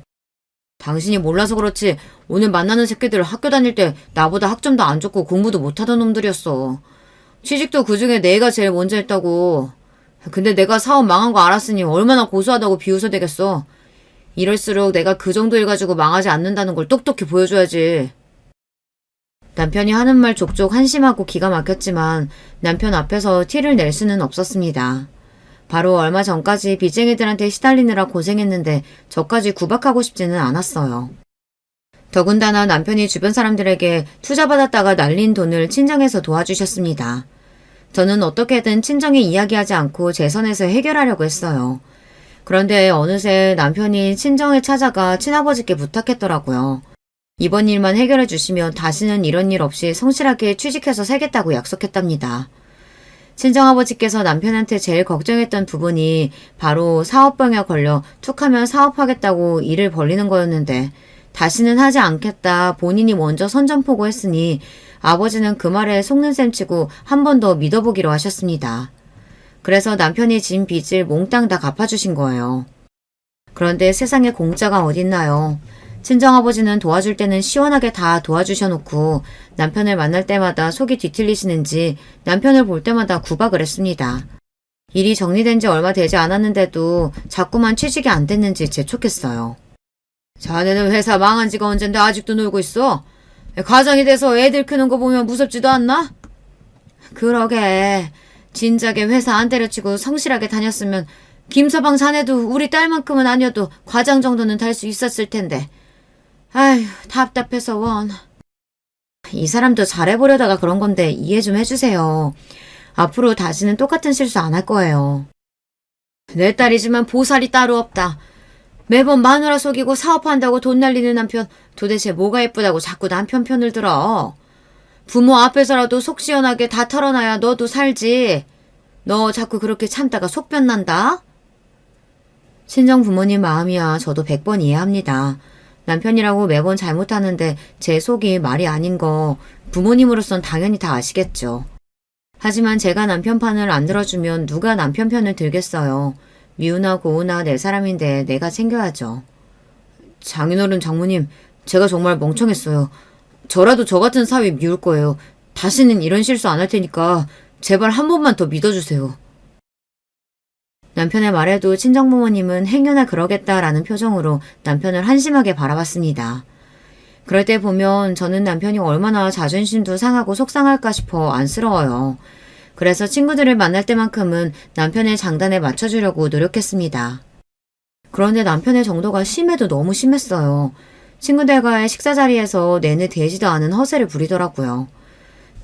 A: 당신이 몰라서 그렇지 오늘 만나는 새끼들 학교 다닐 때 나보다 학점도 안 좋고 공부도 못하던 놈들이었어. 취직도 그중에 내가 제일 먼저 했다고. 근데 내가 사업 망한 거 알았으니 얼마나 고소하다고 비웃어 대겠어. 이럴수록 내가 그 정도 일 가지고 망하지 않는다는 걸 똑똑히 보여줘야지. 남편이 하는 말 족족 한심하고 기가 막혔지만 남편 앞에서 티를 낼 수는 없었습니다. 바로 얼마 전까지 빚쟁이들한테 시달리느라 고생했는데 저까지 구박하고 싶지는 않았어요. 더군다나 남편이 주변 사람들에게 투자받았다가 날린 돈을 친정에서 도와주셨습니다. 저는 어떻게든 친정에 이야기하지 않고 제 선에서 해결하려고 했어요. 그런데 어느새 남편이 친정에 찾아가 친아버지께 부탁했더라고요. 이번 일만 해결해 주시면 다시는 이런 일 없이 성실하게 취직해서 살겠다고 약속했답니다. 친정아버지께서 남편한테 제일 걱정했던 부분이 바로 사업병에 걸려 툭하면 사업하겠다고 일을 벌리는 거였는데 다시는 하지 않겠다 본인이 먼저 선전포고했으니 아버지는 그 말에 속는 셈 치고 한 번 더 믿어보기로 하셨습니다. 그래서 남편이 진 빚을 몽땅 다 갚아주신 거예요. 그런데 세상에 공짜가 어딨나요? 친정아버지는 도와줄 때는 시원하게 다 도와주셔놓고 남편을 만날 때마다 속이 뒤틀리시는지 남편을 볼 때마다 구박을 했습니다. 일이 정리된 지 얼마 되지 않았는데도 자꾸만 취직이 안 됐는지 재촉했어요. 자네는 회사 망한 지가 언젠데 아직도 놀고 있어? 가정이 돼서 애들 크는 거 보면 무섭지도 않나? 그러게. 진작에 회사 안 때려치고 성실하게 다녔으면 김서방 자네도 우리 딸만큼은 아니어도 과장 정도는 달 수 있었을 텐데. 아휴, 답답해서 원. 이 사람도 잘해보려다가 그런 건데 이해 좀 해주세요. 앞으로 다시는 똑같은 실수 안 할 거예요. 내 딸이지만 보살이 따로 없다. 매번 마누라 속이고 사업한다고 돈 날리는 남편 도대체 뭐가 예쁘다고 자꾸 남편 편을 들어. 부모 앞에서라도 속 시원하게 다 털어놔야 너도 살지. 너 자꾸 그렇게 참다가 속변 난다? 친정 부모님 마음이야 저도 100번 이해합니다. 남편이라고 매번 잘못하는데 제 속이 말이 아닌 거 부모님으로선 당연히 다 아시겠죠. 하지만 제가 남편 편을 안 들어주면 누가 남편 편을 들겠어요. 미우나 고우나 내 사람인데 내가 챙겨야죠. 장인어른 장모님, 제가 정말 멍청했어요. 저라도 저 같은 사위 미울 거예요. 다시는 이런 실수 안 할 테니까 제발 한 번만 더 믿어주세요. 남편의 말에도 친정부모님은 행여나 그러겠다라는 표정으로 남편을 한심하게 바라봤습니다. 그럴 때 보면 저는 남편이 얼마나 자존심도 상하고 속상할까 싶어 안쓰러워요. 그래서 친구들을 만날 때만큼은 남편의 장단에 맞춰주려고 노력했습니다. 그런데 남편의 정도가 심해도 너무 심했어요. 친구들과의 식사 자리에서 내내 되지도 않은 허세를 부리더라고요.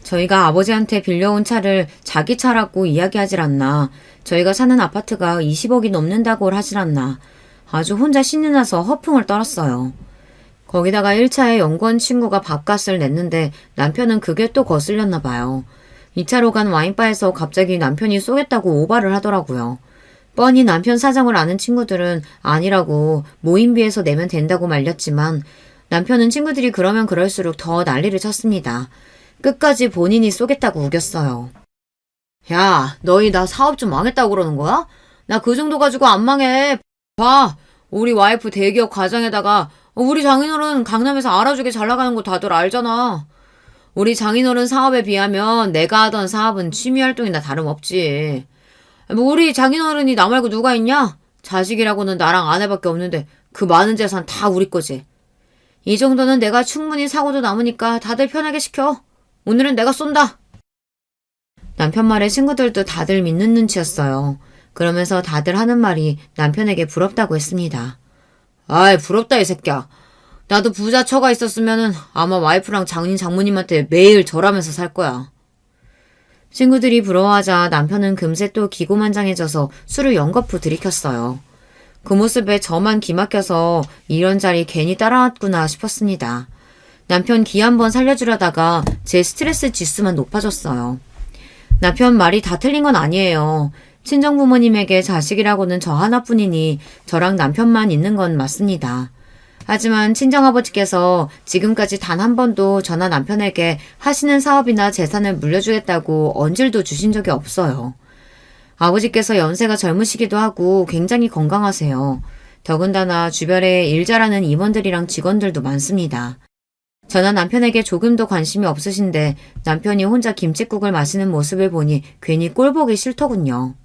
A: 저희가 아버지한테 빌려온 차를 자기 차라고 이야기하질 않나. 저희가 사는 아파트가 20억이 넘는다고 하질 않나. 아주 혼자 신이 나서 허풍을 떨었어요. 거기다가 1차에 연구원 친구가 밥값을 냈는데 남편은 그게 또 거슬렸나 봐요. 2차로 간 와인바에서 갑자기 남편이 쏘겠다고 오바를 하더라고요. 뻔히 남편 사정을 아는 친구들은 아니라고 모임비에서 내면 된다고 말렸지만 남편은 친구들이 그러면 그럴수록 더 난리를 쳤습니다. 끝까지 본인이 쏘겠다고 우겼어요. 야, 너희 나 사업 좀 망했다고 그러는 거야? 나 그 정도 가지고 안 망해. 봐, 우리 와이프 대기업 과장에다가 우리 장인어른 강남에서 알아주게 잘 나가는 거 다들 알잖아. 우리 장인어른 사업에 비하면 내가 하던 사업은 취미활동이나 다름없지. 뭐 우리 장인어른이 나 말고 누가 있냐? 자식이라고는 나랑 아내밖에 없는데 그 많은 재산 다 우리 거지. 이 정도는 내가 충분히 사고도 남으니까 다들 편하게 시켜. 오늘은 내가 쏜다. 남편 말에 친구들도 다들 믿는 눈치였어요. 그러면서 다들 하는 말이 남편에게 부럽다고 했습니다. 아이, 부럽다 이 새끼야. 나도 부자 처가 있었으면은 아마 와이프랑 장모님한테 매일 절하면서 살 거야. 친구들이 부러워하자 남편은 금세 또 기고만장해져서 술을 연거푸 들이켰어요. 그 모습에 저만 기막혀서 이런 자리 괜히 따라왔구나 싶었습니다. 남편 기 한번 살려주려다가 제 스트레스 지수만 높아졌어요. 남편 말이 다 틀린 건 아니에요. 친정부모님에게 자식이라고는 저 하나뿐이니 저랑 남편만 있는 건 맞습니다. 하지만 친정아버지께서 지금까지 단 한 번도 저나 남편에게 하시는 사업이나 재산을 물려주겠다고 언질도 주신 적이 없어요. 아버지께서 연세가 젊으시기도 하고 굉장히 건강하세요. 더군다나 주변에 일 잘하는 임원들이랑 직원들도 많습니다. 저나 남편에게 조금도 관심이 없으신데 남편이 혼자 김칫국을 마시는 모습을 보니 괜히 꼴보기 싫더군요.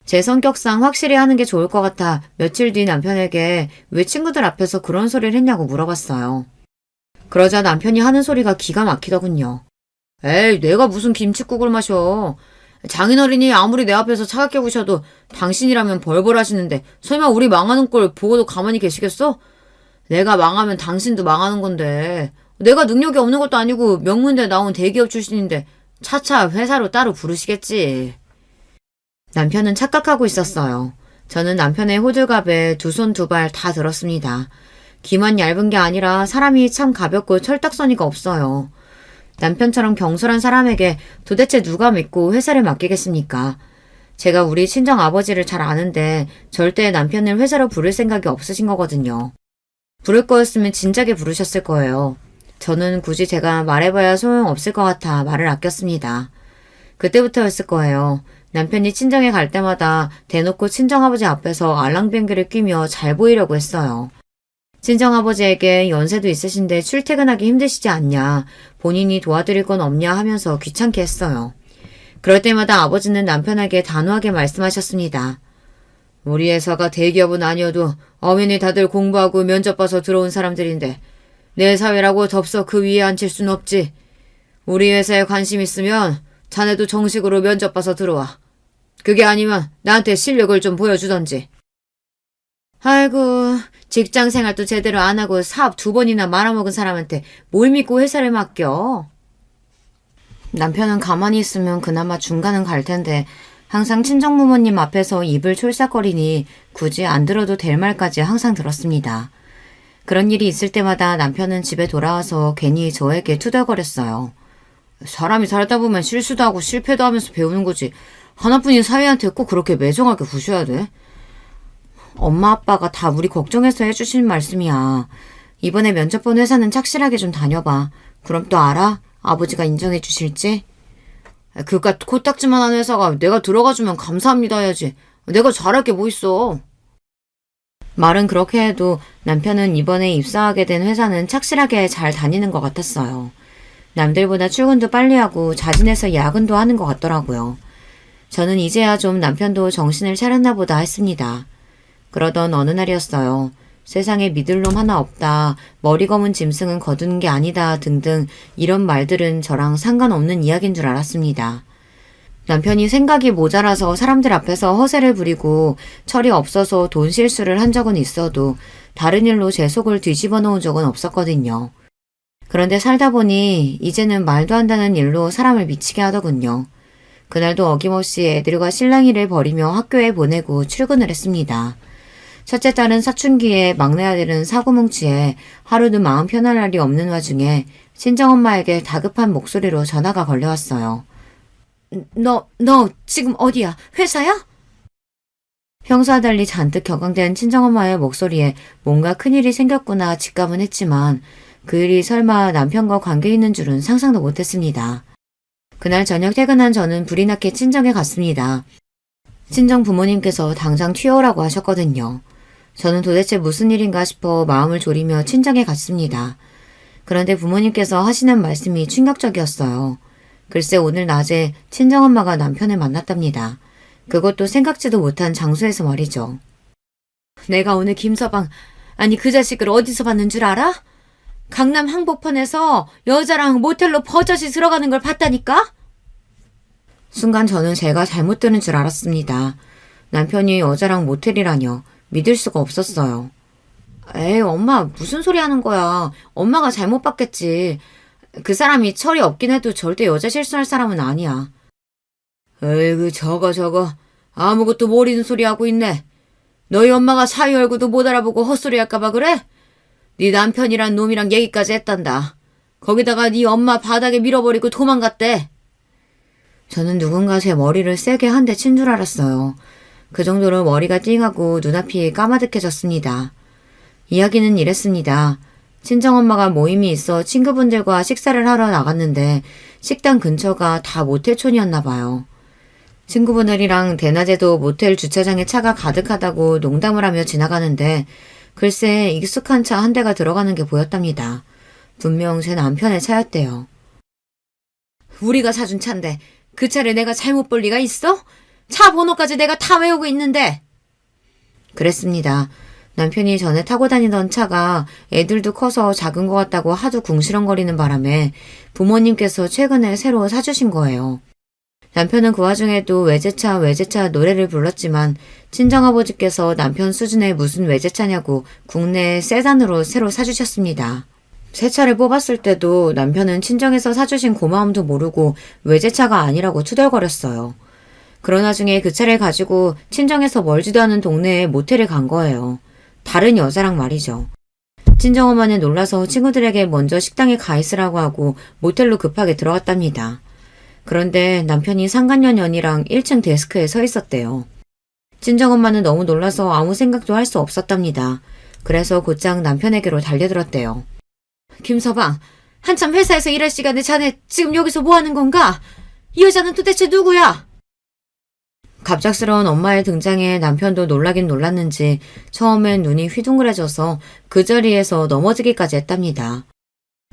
A: 제 성격상 확실히 하는 게 좋을 것 같아 며칠 뒤 남편에게 왜 친구들 앞에서 그런 소리를 했냐고 물어봤어요. 그러자 남편이 하는 소리가 기가 막히더군요. 에이, 내가 무슨 김칫국을 마셔. 장인어른이 아무리 내 앞에서 차갑게 구셔도 당신이라면 벌벌 하시는데 설마 우리 망하는 꼴 보고도 가만히 계시겠어? 내가 망하면 당신도 망하는 건데 내가 능력이 없는 것도 아니고 명문대 나온 대기업 출신인데 차차 회사로 따로 부르시겠지. 남편은 착각하고 있었어요. 저는 남편의 호들갑에 두 손 두 발 다 들었습니다. 기만 얇은 게 아니라 사람이 참 가볍고 철딱서니가 없어요. 남편처럼 경솔한 사람에게 도대체 누가 믿고 회사를 맡기겠습니까? 제가 우리 친정아버지를 잘 아는데 절대 남편을 회사로 부를 생각이 없으신 거거든요. 부를 거였으면 진작에 부르셨을 거예요. 저는 굳이 제가 말해봐야 소용없을 것 같아 말을 아꼈습니다. 그때부터였을 거예요. 남편이 친정에 갈 때마다 대놓고 친정아버지 앞에서 알랑뱅귀를 끼며 잘 보이려고 했어요. 친정아버지에게 연세도 있으신데 출퇴근하기 힘드시지 않냐, 본인이 도와드릴 건 없냐 하면서 귀찮게 했어요. 그럴 때마다 아버지는 남편에게 단호하게 말씀하셨습니다. 우리 회사가 대기업은 아니어도 엄연히 다들 공부하고 면접 봐서 들어온 사람들인데 내 사회라고 덥석 그 위에 앉힐 순 없지. 우리 회사에 관심 있으면 자네도 정식으로 면접 봐서 들어와. 그게 아니면 나한테 실력을 좀 보여주던지. 아이고, 직장 생활도 제대로 안 하고 사업 2번이나 말아먹은 사람한테 뭘 믿고 회사를 맡겨. 남편은 가만히 있으면 그나마 중간은 갈 텐데 항상 친정부모님 앞에서 입을 촐싹거리니 굳이 안 들어도 될 말까지 항상 들었습니다. 그런 일이 있을 때마다 남편은 집에 돌아와서 괜히 저에게 투덜거렸어요. 사람이 살다 보면 실수도 하고 실패도 하면서 배우는 거지. 하나뿐인 사위한테 꼭 그렇게 매정하게 구셔야 돼? 엄마 아빠가 다 우리 걱정해서 해주신 말씀이야. 이번에 면접 본 회사는 착실하게 좀 다녀봐. 그럼 또 알아? 아버지가 인정해 주실지? 그깟 코딱지만한 회사가 내가 들어가주면 감사합니다 해야지. 내가 잘할 게 뭐 있어. 말은 그렇게 해도 남편은 이번에 입사하게 된 회사는 착실하게 잘 다니는 것 같았어요. 남들보다 출근도 빨리 하고 자진해서 야근도 하는 것 같더라고요. 저는 이제야 좀 남편도 정신을 차렸나 보다 했습니다. 그러던 어느 날이었어요. 세상에 믿을 놈 하나 없다, 머리 검은 짐승은 거두는 게 아니다 등등 이런 말들은 저랑 상관없는 이야기인 줄 알았습니다. 남편이 생각이 모자라서 사람들 앞에서 허세를 부리고 철이 없어서 돈 실수를 한 적은 있어도 다른 일로 제 속을 뒤집어 놓은 적은 없었거든요. 그런데 살다 보니 이제는 말도 한다는 일로 사람을 미치게 하더군요. 그날도 어김없이 애들과 실랑이를 벌이며 학교에 보내고 출근을 했습니다. 첫째 딸은 사춘기에 막내 아들은 사고뭉치에 하루도 마음 편할 날이 없는 와중에 친정엄마에게 다급한 목소리로 전화가 걸려왔어요. 너 지금 어디야? 회사야? 평소와 달리 잔뜩 격앙된 친정엄마의 목소리에 뭔가 큰일이 생겼구나 직감은 했지만 그 일이 설마 남편과 관계 있는 줄은 상상도 못했습니다. 그날 저녁 퇴근한 저는 불이 나게 친정에 갔습니다. 친정 부모님께서 당장 튀어오라고 하셨거든요. 저는 도대체 무슨 일인가 싶어 마음을 졸이며 친정에 갔습니다. 그런데 부모님께서 하시는 말씀이 충격적이었어요. 글쎄 오늘 낮에 친정엄마가 남편을 만났답니다. 그것도 생각지도 못한 장소에서 말이죠. 내가 오늘 김서방, 아니 그 자식을 어디서 봤는 줄 알아? 강남 항복판에서 여자랑 모텔로 버젓이 들어가는 걸 봤다니까? 순간 저는 제가 잘못 들은 줄 알았습니다. 남편이 여자랑 모텔이라뇨. 믿을 수가 없었어요. 에이 엄마 무슨 소리 하는 거야. 엄마가 잘못 봤겠지. 그 사람이 철이 없긴 해도 절대 여자 실수할 사람은 아니야. 에이그 저거 아무것도 모르는 소리 하고 있네. 너희 엄마가 사위 얼굴도 못 알아보고 헛소리 할까봐 그래? 네 남편이란 놈이랑 얘기까지 했단다. 거기다가 네 엄마 바닥에 밀어버리고 도망갔대. 저는 누군가 제 머리를 세게 한 대 친 줄 알았어요. 그 정도로 머리가 띵하고 눈앞이 까마득해졌습니다. 이야기는 이랬습니다. 친정엄마가 모임이 있어 친구분들과 식사를 하러 나갔는데 식당 근처가 다 모텔촌이었나 봐요. 친구분들이랑 대낮에도 모텔 주차장에 차가 가득하다고 농담을 하며 지나가는데 글쎄 익숙한 차 한 대가 들어가는 게 보였답니다. 분명 제 남편의 차였대요. 우리가 사준 차인데 그 차를 내가 잘못 볼 리가 있어? 차 번호까지 내가 다 외우고 있는데. 그랬습니다. 남편이 전에 타고 다니던 차가 애들도 커서 작은 것 같다고 하도 궁시렁거리는 바람에 부모님께서 최근에 새로 사주신 거예요. 남편은 그 와중에도 외제차 노래를 불렀지만 친정아버지께서 남편 수준의 무슨 외제차냐고 국내 세단으로 새로 사주셨습니다. 새 차를 뽑았을 때도 남편은 친정에서 사주신 고마움도 모르고 외제차가 아니라고 투덜거렸어요. 그런 와중에 그 차를 가지고 친정에서 멀지도 않은 동네에 모텔을 간 거예요. 다른 여자랑 말이죠. 친정엄마는 놀라서 친구들에게 먼저 식당에 가 있으라고 하고 모텔로 급하게 들어갔답니다. 그런데 남편이 상간녀년이랑 1층 데스크에 서 있었대요. 친정엄마는 너무 놀라서 아무 생각도 할 수 없었답니다. 그래서 곧장 남편에게로 달려들었대요. 김서방, 한참 회사에서 일할 시간에 자네 지금 여기서 뭐 하는 건가? 이 여자는 도대체 누구야? 갑작스러운 엄마의 등장에 남편도 놀라긴 놀랐는지 처음엔 눈이 휘둥그레져서 그 자리에서 넘어지기까지 했답니다.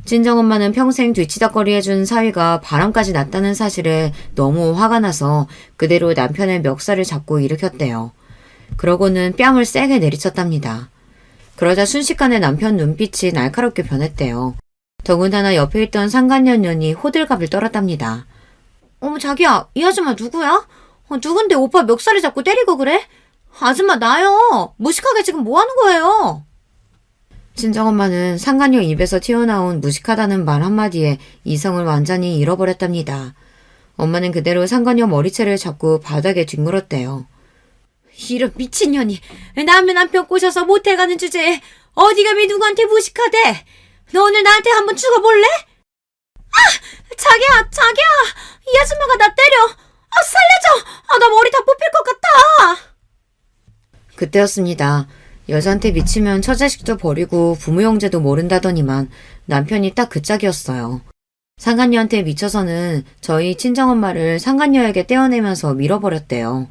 A: 친정엄마는 평생 뒤치다꺼리 해준 사위가 바람까지 났다는 사실에 너무 화가 나서 그대로 남편의 멱살을 잡고 일으켰대요. 그러고는 뺨을 세게 내리쳤답니다. 그러자 순식간에 남편 눈빛이 날카롭게 변했대요. 더군다나 옆에 있던 상간년년이 호들갑을 떨었답니다. 어머 자기야, 이 아줌마 누구야? 누군데 오빠 멱살을 잡고 때리고 그래? 아줌마 나요. 무식하게 지금 뭐 하는 거예요? 친정엄마는 상간녀 입에서 튀어나온 무식하다는 말 한마디에 이성을 완전히 잃어버렸답니다. 엄마는 그대로 상간녀 머리채를 잡고 바닥에 뒹굴었대요. 이런 미친년이 남의 남편 꼬셔서 모텔 가는 주제에 어디 감히 누구한테 무식하대? 너 오늘 나한테 한번 죽어볼래? 아! 자기야! 이 아줌마가 나 때려! 살려줘! 나 머리 다 뽑힐 것 같아! 그때였습니다. 여자한테 미치면 처자식도 버리고 부모 형제도 모른다더니만 남편이 딱 그 짝이었어요. 상간녀한테 미쳐서는 저희 친정엄마를 상간녀에게 떼어내면서 밀어버렸대요.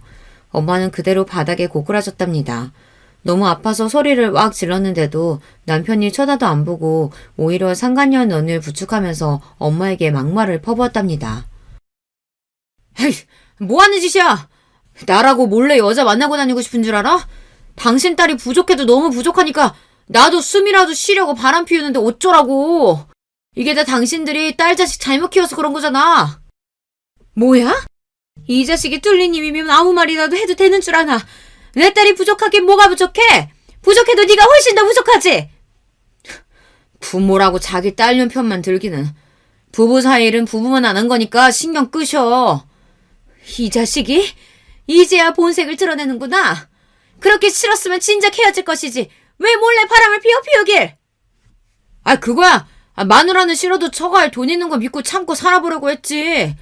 A: 엄마는 그대로 바닥에 고꾸라졌답니다. 너무 아파서 소리를 왁 질렀는데도 남편이 쳐다도 안 보고 오히려 상간녀 눈을 부축하면서 엄마에게 막말을 퍼부었답니다. 에이, 뭐하는 짓이야? 나라고 몰래 여자 만나고 다니고 싶은 줄 알아? 당신 딸이 부족해도 너무 부족하니까 나도 숨이라도 쉬려고 바람 피우는데 어쩌라고. 이게 다 당신들이 딸 자식 잘못 키워서 그런 거잖아. 뭐야? 이 자식이 뚫린 입이면 아무 말이라도 해도 되는 줄 아나. 내 딸이 부족하긴 뭐가 부족해? 부족해도 네가 훨씬 더 부족하지. 부모라고 자기 딸년 편만 들기는. 부부 사이 일은 부부만 안 한 거니까 신경 끄셔. 이 자식이? 이제야 본색을 드러내는구나. 그렇게 싫었으면 진작 헤어질 것이지. 왜 몰래 바람을 피우길? 그거야. 마누라는 싫어도 처가에 돈 있는 거 믿고 참고 살아보려고 했지.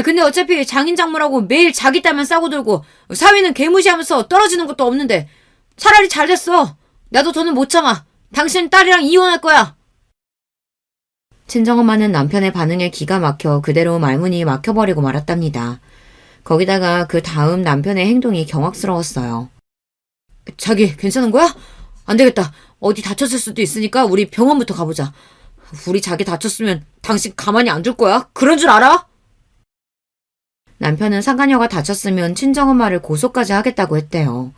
A: 근데 어차피 장인장모라고 매일 자기 딸만 싸고 들고 사위는 개무시하면서 떨어지는 것도 없는데 차라리 잘 됐어. 나도 더는 못 참아. 당신 딸이랑 이혼할 거야. 친정엄마는 남편의 반응에 기가 막혀 그대로 말문이 막혀버리고 말았답니다. 거기다가 그 다음 남편의 행동이 경악스러웠어요. 자기 괜찮은 거야? 안 되겠다. 어디 다쳤을 수도 있으니까 우리 병원부터 가보자. 우리 자기 다쳤으면 당신 가만히 안 둘 거야? 그런 줄 알아? 남편은 상간녀가 다쳤으면 친정엄마를 고소까지 하겠다고 했대요.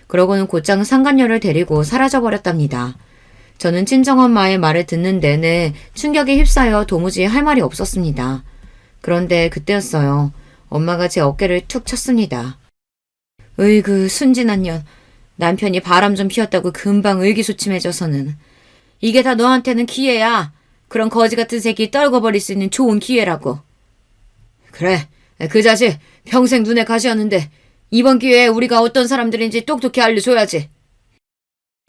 A: 그러고는 곧장 상간녀를 데리고 사라져버렸답니다. 저는 친정엄마의 말을 듣는 내내 충격에 휩싸여 도무지 할 말이 없었습니다. 그런데 그때였어요. 엄마가 제 어깨를 툭 쳤습니다. 으이그 순진한 년. 남편이 바람 좀 피웠다고 금방 의기소침해져서는. 이게 다 너한테는 기회야. 그런 거지 같은 새끼 떨궈버릴 수 있는 좋은 기회라고. 그래, 그 자식 평생 눈에 가시였는데 이번 기회에 우리가 어떤 사람들인지 똑똑히 알려줘야지.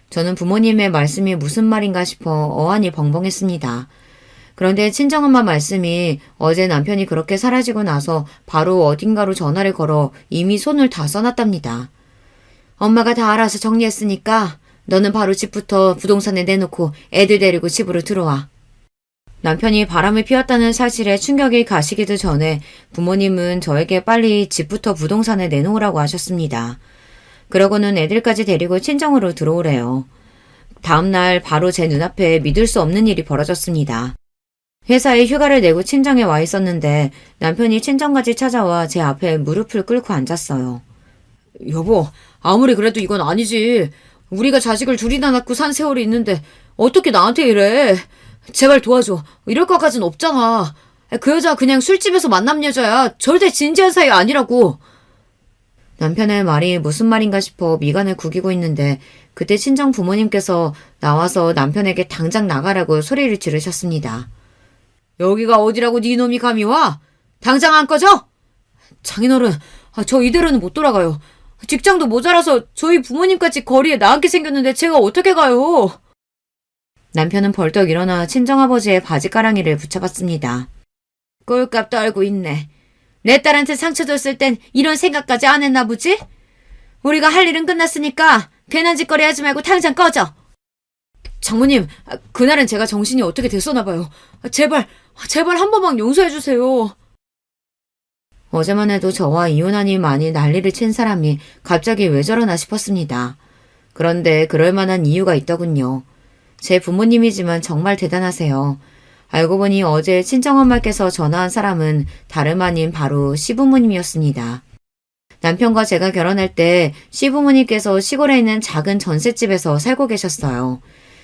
A: 저는 부모님의 말씀이 무슨 말인가 싶어 어안이 벙벙했습니다. 그런데 친정엄마 말씀이 어제 남편이 그렇게 사라지고 나서 바로 어딘가로 전화를 걸어 이미 손을 다 써놨답니다. 엄마가 다 알아서 정리했으니까 너는 바로 집부터 부동산에 내놓고 애들 데리고 집으로 들어와. 남편이 바람을 피웠다는 사실에 충격이 가시기도 전에 부모님은 저에게 빨리 집부터 부동산에 내놓으라고 하셨습니다. 그러고는 애들까지 데리고 친정으로 들어오래요. 다음날 바로 제 눈앞에 믿을 수 없는 일이 벌어졌습니다. 회사에 휴가를 내고 친정에 와 있었는데 남편이 친정까지 찾아와 제 앞에 무릎을 꿇고 앉았어요. 여보, 아무리 그래도 이건 아니지. 우리가 자식을 둘이나 낳고 산 세월이 있는데 어떻게 나한테 이래. 제발 도와줘. 이럴 것까진 없잖아. 그 여자 그냥 술집에서 만난 여자야. 절대 진지한 사이 아니라고. 남편의 말이 무슨 말인가 싶어 미간을 구기고 있는데 그때 친정 부모님께서 나와서 남편에게 당장 나가라고 소리를 지르셨습니다. 여기가 어디라고 네 놈이 감히 와? 당장 안 꺼져? 장인어른, 저 이대로는 못 돌아가요. 직장도 모자라서 저희 부모님까지 거리에 나앉게 생겼는데 제가 어떻게 가요? 남편은 벌떡 일어나 친정아버지의 바지가랑이를 붙여봤습니다. 꼴값도 알고 있네. 내 딸한테 상처 줬을 땐 이런 생각까지 안 했나 보지? 우리가 할 일은 끝났으니까 괜한 짓거리 하지 말고 당장 꺼져. 장모님, 그날은 제가 정신이 어떻게 됐었나 봐요. 제발 한 번만 용서해 주세요. 어제만 해도 저와 이혼하니 많이 난리를 친 사람이 갑자기 왜 저러나 싶었습니다. 그런데 그럴 만한 이유가 있더군요. 제 부모님이지만 정말 대단하세요. 알고 보니 어제 친정엄마께서 전화한 사람은 다름 아닌 바로 시부모님이었습니다. 남편과 제가 결혼할 때 시부모님께서 시골에 있는 작은 전셋집에서 살고 계셨어요.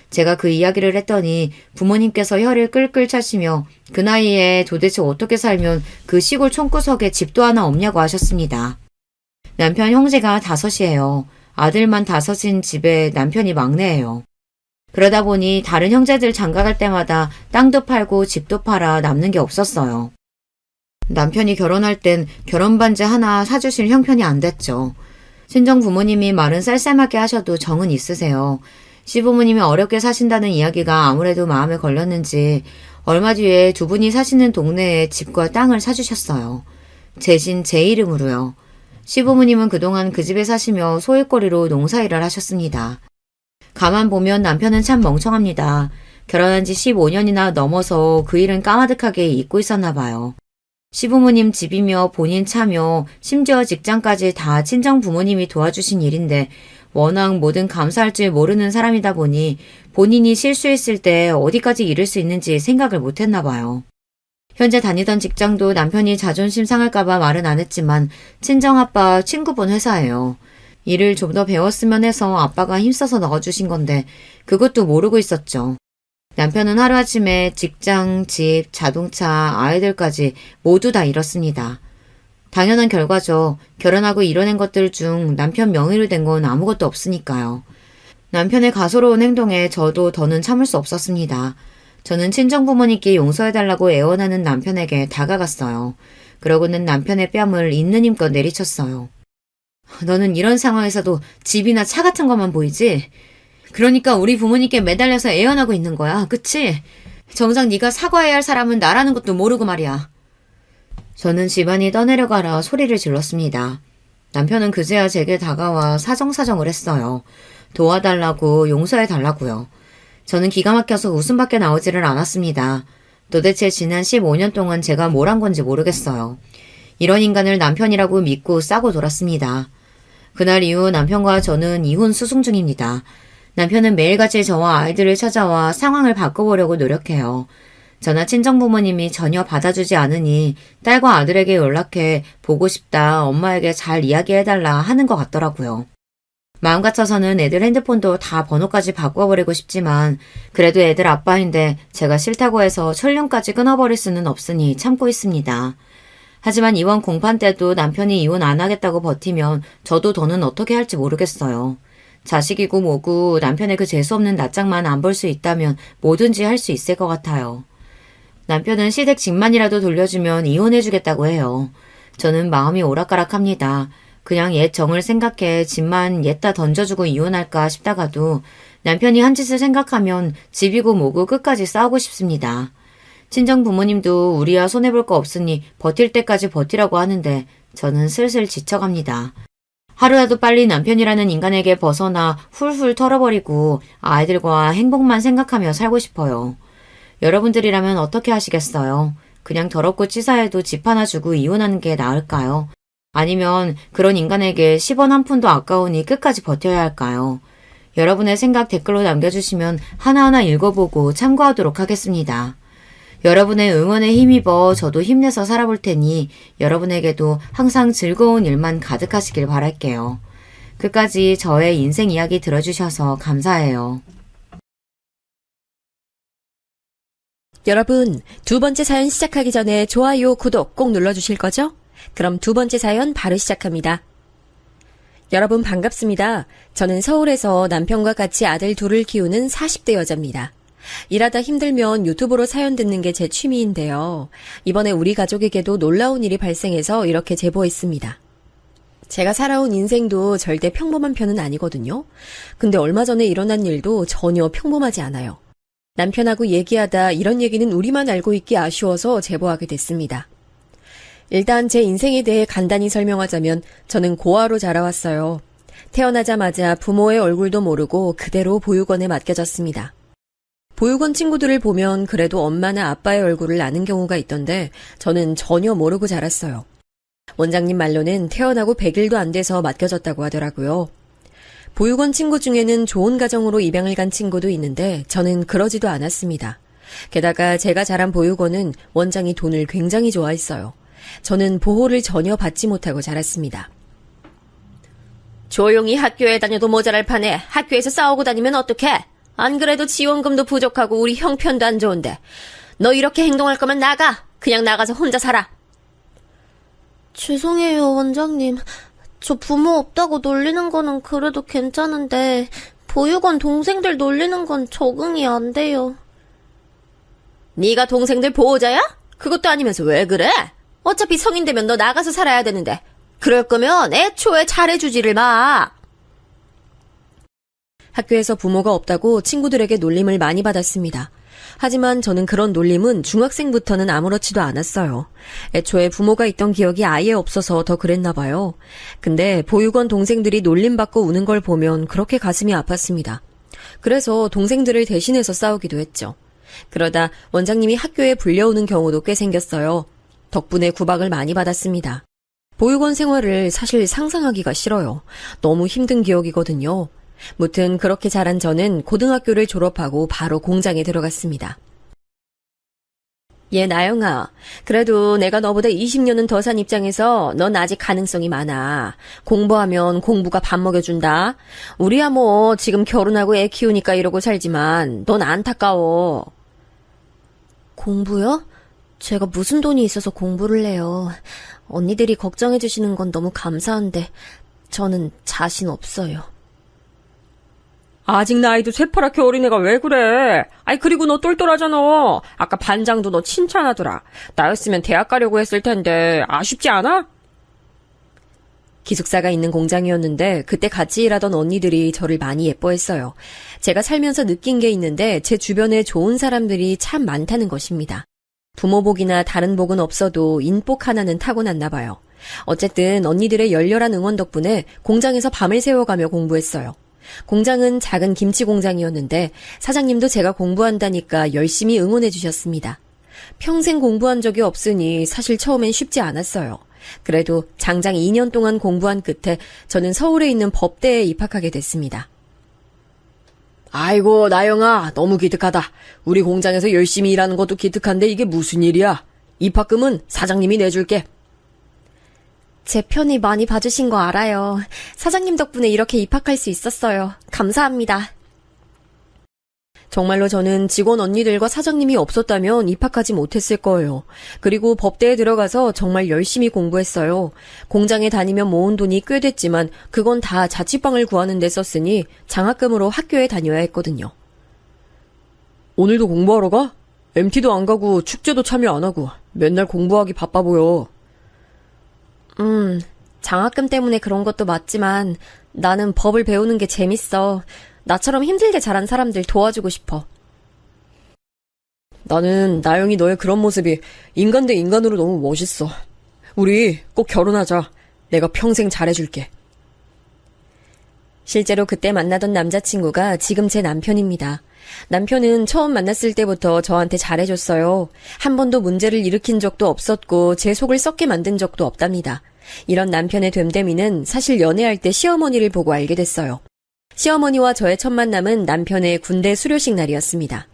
A: 제가 그 이야기를 했더니 부모님께서 혀를 끌끌 차시며 그 나이에 도대체 어떻게 살면 그 시골 촌구석에 집도 하나 없냐고 하셨습니다. 남편 형제가 5이에요. 아들만 5인 집에 남편이 막내예요. 그러다 보니 다른 형제들 장가갈 때마다 땅도 팔고 집도 팔아 남는 게 없었어요. 남편이 결혼할 땐 결혼반지 하나 사주실 형편이 안 됐죠. 친정 부모님이 말은 쌀쌀맞게 하셔도 정은 있으세요. 시부모님이 어렵게 사신다는 이야기가 아무래도 마음에 걸렸는지 얼마 뒤에 두 분이 사시는 동네에 집과 땅을 사주셨어요. 대신 제 이름으로요. 시부모님은 그동안 그 집에 사시며 소일거리로 농사일을 하셨습니다. 가만 보면 남편은 참 멍청합니다. 결혼한 지 15년이나 넘어서 그 일은 까마득하게 잊고 있었나 봐요. 시부모님 집이며 본인 차며 심지어 직장까지 다 친정 부모님이 도와주신 일인데 워낙 뭐든 감사할 줄 모르는 사람이다 보니 본인이 실수했을 때 어디까지 이를 수 있는지 생각을 못했나 봐요. 현재 다니던 직장도 남편이 자존심 상할까봐 말은 안 했지만 친정아빠 친구분 회사예요. 일을 좀 더 배웠으면 해서 아빠가 힘써서 넣어주신 건데 그것도 모르고 있었죠. 남편은 하루아침에 직장, 집, 자동차, 아이들까지 모두 다 잃었습니다. 당연한 결과죠. 결혼하고 이뤄낸 것들 중 남편 명의로 된 건 아무것도 없으니까요. 남편의 가소로운 행동에 저도 더는 참을 수 없었습니다. 저는 친정부모님께 용서해달라고 애원하는 남편에게 다가갔어요. 그러고는 남편의 뺨을 있는 힘껏 내리쳤어요. 너는 이런 상황에서도 집이나 차 같은 것만 보이지? 그러니까 우리 부모님께 매달려서 애원하고 있는 거야. 그치? 정작 네가 사과해야 할 사람은 나라는 것도 모르고 말이야. 저는 집안이 떠내려가라 소리를 질렀습니다. 남편은 그제야 제게 다가와 사정사정을 했어요. 도와달라고 용서해달라고요. 저는 기가 막혀서 웃음밖에 나오지를 않았습니다. 도대체 지난 15년 동안 제가 뭘 한 건지 모르겠어요. 이런 인간을 남편이라고 믿고 싸고 돌았습니다. 그날 이후 남편과 저는 이혼 수승 중입니다. 남편은 매일같이 저와 아이들을 찾아와 상황을 바꿔보려고 노력해요. 저나 친정부모님이 전혀 받아주지 않으니 딸과 아들에게 연락해 보고 싶다, 엄마에게 잘 이야기해달라 하는 것 같더라고요. 마음 같아서는 애들 핸드폰도 다 번호까지 바꿔버리고 싶지만 그래도 애들 아빠인데 제가 싫다고 해서 철륜까지 끊어버릴 수는 없으니 참고 있습니다. 하지만 이번 공판 때도 남편이 이혼 안 하겠다고 버티면 저도 더는 어떻게 할지 모르겠어요. 자식이고 뭐고 남편의 그 재수없는 낯짝만 안 볼 수 있다면 뭐든지 할 수 있을 것 같아요. 남편은 시댁 집만이라도 돌려주면 이혼해주겠다고 해요. 저는 마음이 오락가락합니다. 그냥 옛 정을 생각해 집만 옛다 던져주고 이혼할까 싶다가도 남편이 한 짓을 생각하면 집이고 뭐고 끝까지 싸우고 싶습니다. 친정 부모님도 우리야 손해볼 거 없으니 버틸 때까지 버티라고 하는데 저는 슬슬 지쳐갑니다. 하루라도 빨리 남편이라는 인간에게 벗어나 훌훌 털어버리고 아이들과 행복만 생각하며 살고 싶어요. 여러분들이라면 어떻게 하시겠어요? 그냥 더럽고 치사해도 집 하나 주고 이혼하는 게 나을까요? 아니면 그런 인간에게 10원 한 푼도 아까우니 끝까지 버텨야 할까요? 여러분의 생각 댓글로 남겨주시면 하나하나 읽어보고 참고하도록 하겠습니다. 여러분의 응원에 힘입어 저도 힘내서 살아볼 테니 여러분에게도 항상 즐거운 일만 가득하시길 바랄게요. 끝까지 저의 인생 이야기 들어주셔서 감사해요.
B: 여러분, 두 번째 사연 시작하기 전에 좋아요, 구독 꼭 눌러주실 거죠? 그럼 두 번째 사연 바로 시작합니다. 여러분 반갑습니다. 저는 서울에서 남편과 같이 아들 둘을 키우는 40대 여자입니다. 일하다 힘들면 유튜브로 사연 듣는 게 제 취미인데요. 이번에 우리 가족에게도 놀라운 일이 발생해서 이렇게 제보했습니다. 제가 살아온 인생도 절대 평범한 편은 아니거든요. 근데 얼마 전에 일어난 일도 전혀 평범하지 않아요. 남편하고 얘기하다 이런 얘기는 우리만 알고 있기 아쉬워서 제보하게 됐습니다. 일단 제 인생에 대해 간단히 설명하자면 저는 고아로 자라왔어요. 태어나자마자 부모의 얼굴도 모르고 그대로 보육원에 맡겨졌습니다. 보육원 친구들을 보면 그래도 엄마나 아빠의 얼굴을 아는 경우가 있던데 저는 전혀 모르고 자랐어요. 원장님 말로는 태어나고 100일도 안 돼서 맡겨졌다고 하더라고요. 보육원 친구 중에는 좋은 가정으로 입양을 간 친구도 있는데 저는 그러지도 않았습니다. 게다가 제가 자란 보육원은 원장이 돈을 굉장히 좋아했어요. 저는 보호를 전혀 받지 못하고 자랐습니다. 조용히 학교에 다녀도 모자랄 판에 학교에서 싸우고 다니면 어떡해? 안 그래도 지원금도 부족하고 우리 형편도 안 좋은데 너 이렇게 행동할 거면 나가! 그냥 나가서 혼자 살아!
C: 죄송해요, 원장님. 저 부모 없다고 놀리는 거는 그래도 괜찮은데 보육원 동생들 놀리는 건 적응이 안 돼요.
B: 네가 동생들 보호자야? 그것도 아니면서 왜 그래? 어차피 성인 되면 너 나가서 살아야 되는데 그럴 거면 애초에 잘해주지를 마. 학교에서 부모가 없다고 친구들에게 놀림을 많이 받았습니다. 하지만 저는 그런 놀림은 중학생부터는 아무렇지도 않았어요. 애초에 부모가 있던 기억이 아예 없어서 더 그랬나 봐요. 근데 보육원 동생들이 놀림받고 우는 걸 보면 그렇게 가슴이 아팠습니다. 그래서 동생들을 대신해서 싸우기도 했죠. 그러다 원장님이 학교에 불려오는 경우도 꽤 생겼어요. 덕분에 구박을 많이 받았습니다. 보육원 생활을 사실 상상하기가 싫어요. 너무 힘든 기억이거든요. 무튼 그렇게 자란 저는 고등학교를 졸업하고 바로 공장에 들어갔습니다. 나영아, 그래도 내가 너보다 20년은 더 산 입장에서 넌 아직 가능성이 많아. 공부하면 공부가 밥 먹여준다. 우리야 뭐 지금 결혼하고 애 키우니까 이러고 살지만 넌 안타까워.
C: 공부요? 제가 무슨 돈이 있어서 공부를 해요. 언니들이 걱정해 주시는 건 너무 감사한데 저는 자신 없어요.
B: 아직 나이도 새파랗게 어린애가 왜 그래? 아이 그리고 너 똘똘하잖아. 아까 반장도 너 칭찬하더라. 나였으면 대학 가려고 했을 텐데 아쉽지 않아? 기숙사가 있는 공장이었는데 그때 같이 일하던 언니들이 저를 많이 예뻐했어요. 제가 살면서 느낀 게 있는데 제 주변에 좋은 사람들이 참 많다는 것입니다. 부모복이나 다른 복은 없어도 인복 하나는 타고났나 봐요. 어쨌든 언니들의 열렬한 응원 덕분에 공장에서 밤을 새워가며 공부했어요. 공장은 작은 김치 공장이었는데 사장님도 제가 공부한다니까 열심히 응원해 주셨습니다. 평생 공부한 적이 없으니 사실 처음엔 쉽지 않았어요. 그래도 장장 2년 동안 공부한 끝에 저는 서울에 있는 법대에 입학하게 됐습니다. 아이고, 나영아, 너무 기특하다. 우리 공장에서 열심히 일하는 것도 기특한데 이게 무슨 일이야? 입학금은 사장님이 내줄게.
C: 제 편이 많이 봐주신 거 알아요. 사장님 덕분에 이렇게 입학할 수 있었어요. 감사합니다.
B: 정말로 저는 직원 언니들과 사장님이 없었다면 입학하지 못했을 거예요. 그리고 법대에 들어가서 정말 열심히 공부했어요. 공장에 다니며 모은 돈이 꽤 됐지만 그건 다 자취방을 구하는 데 썼으니 장학금으로 학교에 다녀야 했거든요. 오늘도 공부하러 가? MT도 안 가고 축제도 참여 안 하고 맨날 공부하기 바빠 보여.
C: 장학금 때문에 그런 것도 맞지만 나는 법을 배우는 게 재밌어. 나처럼 힘들게 자란 사람들 도와주고 싶어.
B: 나는 나영이 너의 그런 모습이 인간 대 인간으로 너무 멋있어. 우리 꼭 결혼하자. 내가 평생 잘해줄게. 실제로 그때 만나던 남자친구가 지금 제 남편입니다. 남편은 처음 만났을 때부터 저한테 잘해줬어요. 한 번도 문제를 일으킨 적도 없었고 제 속을 썩게 만든 적도 없답니다. 이런 남편의 됨됨이는 사실 연애할 때 시어머니를 보고 알게 됐어요. 시어머니와 저의 첫 만남은 남편의 군대 수료식 날이었습니다.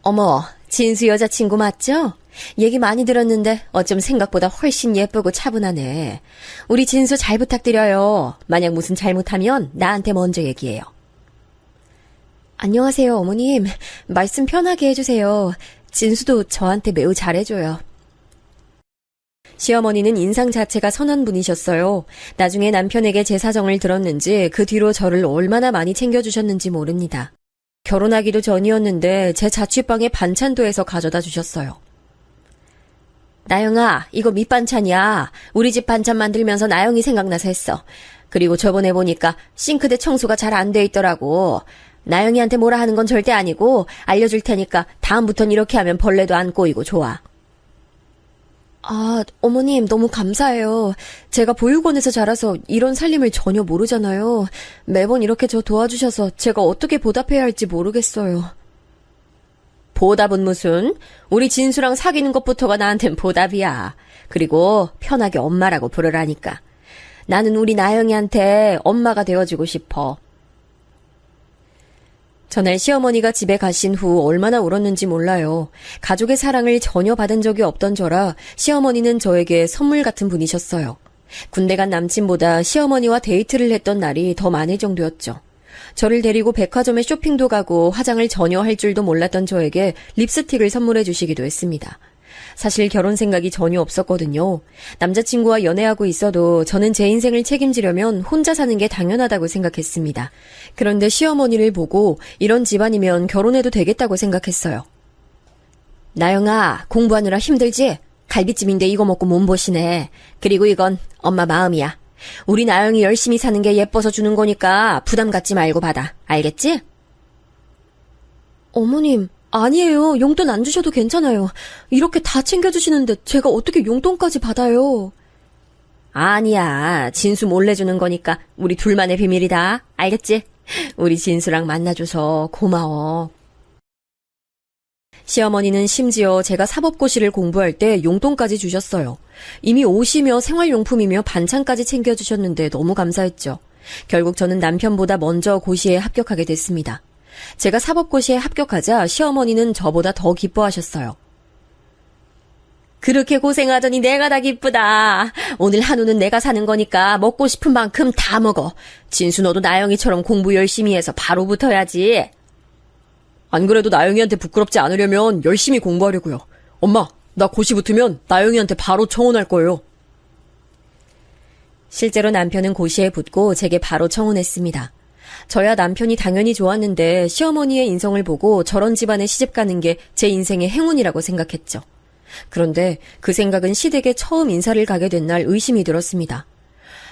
B: 어머, 진수 여자친구 맞죠? 얘기 많이 들었는데 어쩜 생각보다 훨씬 예쁘고 차분하네. 우리 진수 잘 부탁드려요. 만약 무슨 잘못하면 나한테 먼저 얘기해요. 안녕하세요, 어머님. 말씀 편하게 해주세요. 진수도 저한테 매우 잘해줘요. 시어머니는 인상 자체가 선한 분이셨어요. 나중에 남편에게 제 사정을 들었는지 그 뒤로 저를 얼마나 많이 챙겨주셨는지 모릅니다. 결혼하기도 전이었는데 제 자취방에 반찬도 해서 가져다 주셨어요. 나영아, 이거 밑반찬이야. 우리 집 반찬 만들면서 나영이 생각나서 했어. 그리고 저번에 보니까 싱크대 청소가 잘 안 돼 있더라고. 나영이한테 뭐라 하는 건 절대 아니고 알려줄 테니까 다음부턴 이렇게 하면 벌레도 안 꼬이고 좋아. 아, 어머님 너무 감사해요. 제가 보육원에서 자라서 이런 살림을 전혀 모르잖아요. 매번 이렇게 저 도와주셔서 제가 어떻게 보답해야 할지 모르겠어요. 보답은 무슨? 우리 진수랑 사귀는 것부터가 나한텐 보답이야. 그리고 편하게 엄마라고 부르라니까. 나는 우리 나영이한테 엄마가 되어주고 싶어. 전날 시어머니가 집에 가신 후 얼마나 울었는지 몰라요. 가족의 사랑을 전혀 받은 적이 없던 저라 시어머니는 저에게 선물 같은 분이셨어요. 군대 간 남친보다 시어머니와 데이트를 했던 날이 더 많을 정도였죠. 저를 데리고 백화점에 쇼핑도 가고 화장을 전혀 할 줄도 몰랐던 저에게 립스틱을 선물해 주시기도 했습니다. 사실 결혼 생각이 전혀 없었거든요. 남자친구와 연애하고 있어도 저는 제 인생을 책임지려면 혼자 사는 게 당연하다고 생각했습니다. 그런데 시어머니를 보고 이런 집안이면 결혼해도 되겠다고 생각했어요. 나영아, 공부하느라 힘들지? 갈비찜인데 이거 먹고 몸보시네. 그리고 이건 엄마 마음이야. 우리 나영이 열심히 사는 게 예뻐서 주는 거니까 부담 갖지 말고 받아. 알겠지? 어머님, 아니에요. 용돈 안 주셔도 괜찮아요. 이렇게 다 챙겨주시는데 제가 어떻게 용돈까지 받아요? 아니야. 진수 몰래 주는 거니까 우리 둘만의 비밀이다. 알겠지? 우리 진수랑 만나줘서 고마워. 시어머니는 심지어 제가 사법고시를 공부할 때 용돈까지 주셨어요. 이미 옷이며 생활용품이며 반찬까지 챙겨주셨는데 너무 감사했죠. 결국 저는 남편보다 먼저 고시에 합격하게 됐습니다. 제가 사법고시에 합격하자 시어머니는 저보다 더 기뻐하셨어요. 그렇게 고생하더니 내가 다 기쁘다. 오늘 한우는 내가 사는 거니까 먹고 싶은 만큼 다 먹어. 진수 너도 나영이처럼 공부 열심히 해서 바로 붙어야지. 안 그래도 나영이한테 부끄럽지 않으려면 열심히 공부하려고요. 엄마, 나 고시 붙으면 나영이한테 바로 청혼할 거예요. 실제로 남편은 고시에 붙고 제게 바로 청혼했습니다. 저야 남편이 당연히 좋았는데 시어머니의 인성을 보고 저런 집안에 시집가는 게 제 인생의 행운이라고 생각했죠. 그런데 그 생각은 시댁에 처음 인사를 가게 된 날 의심이 들었습니다.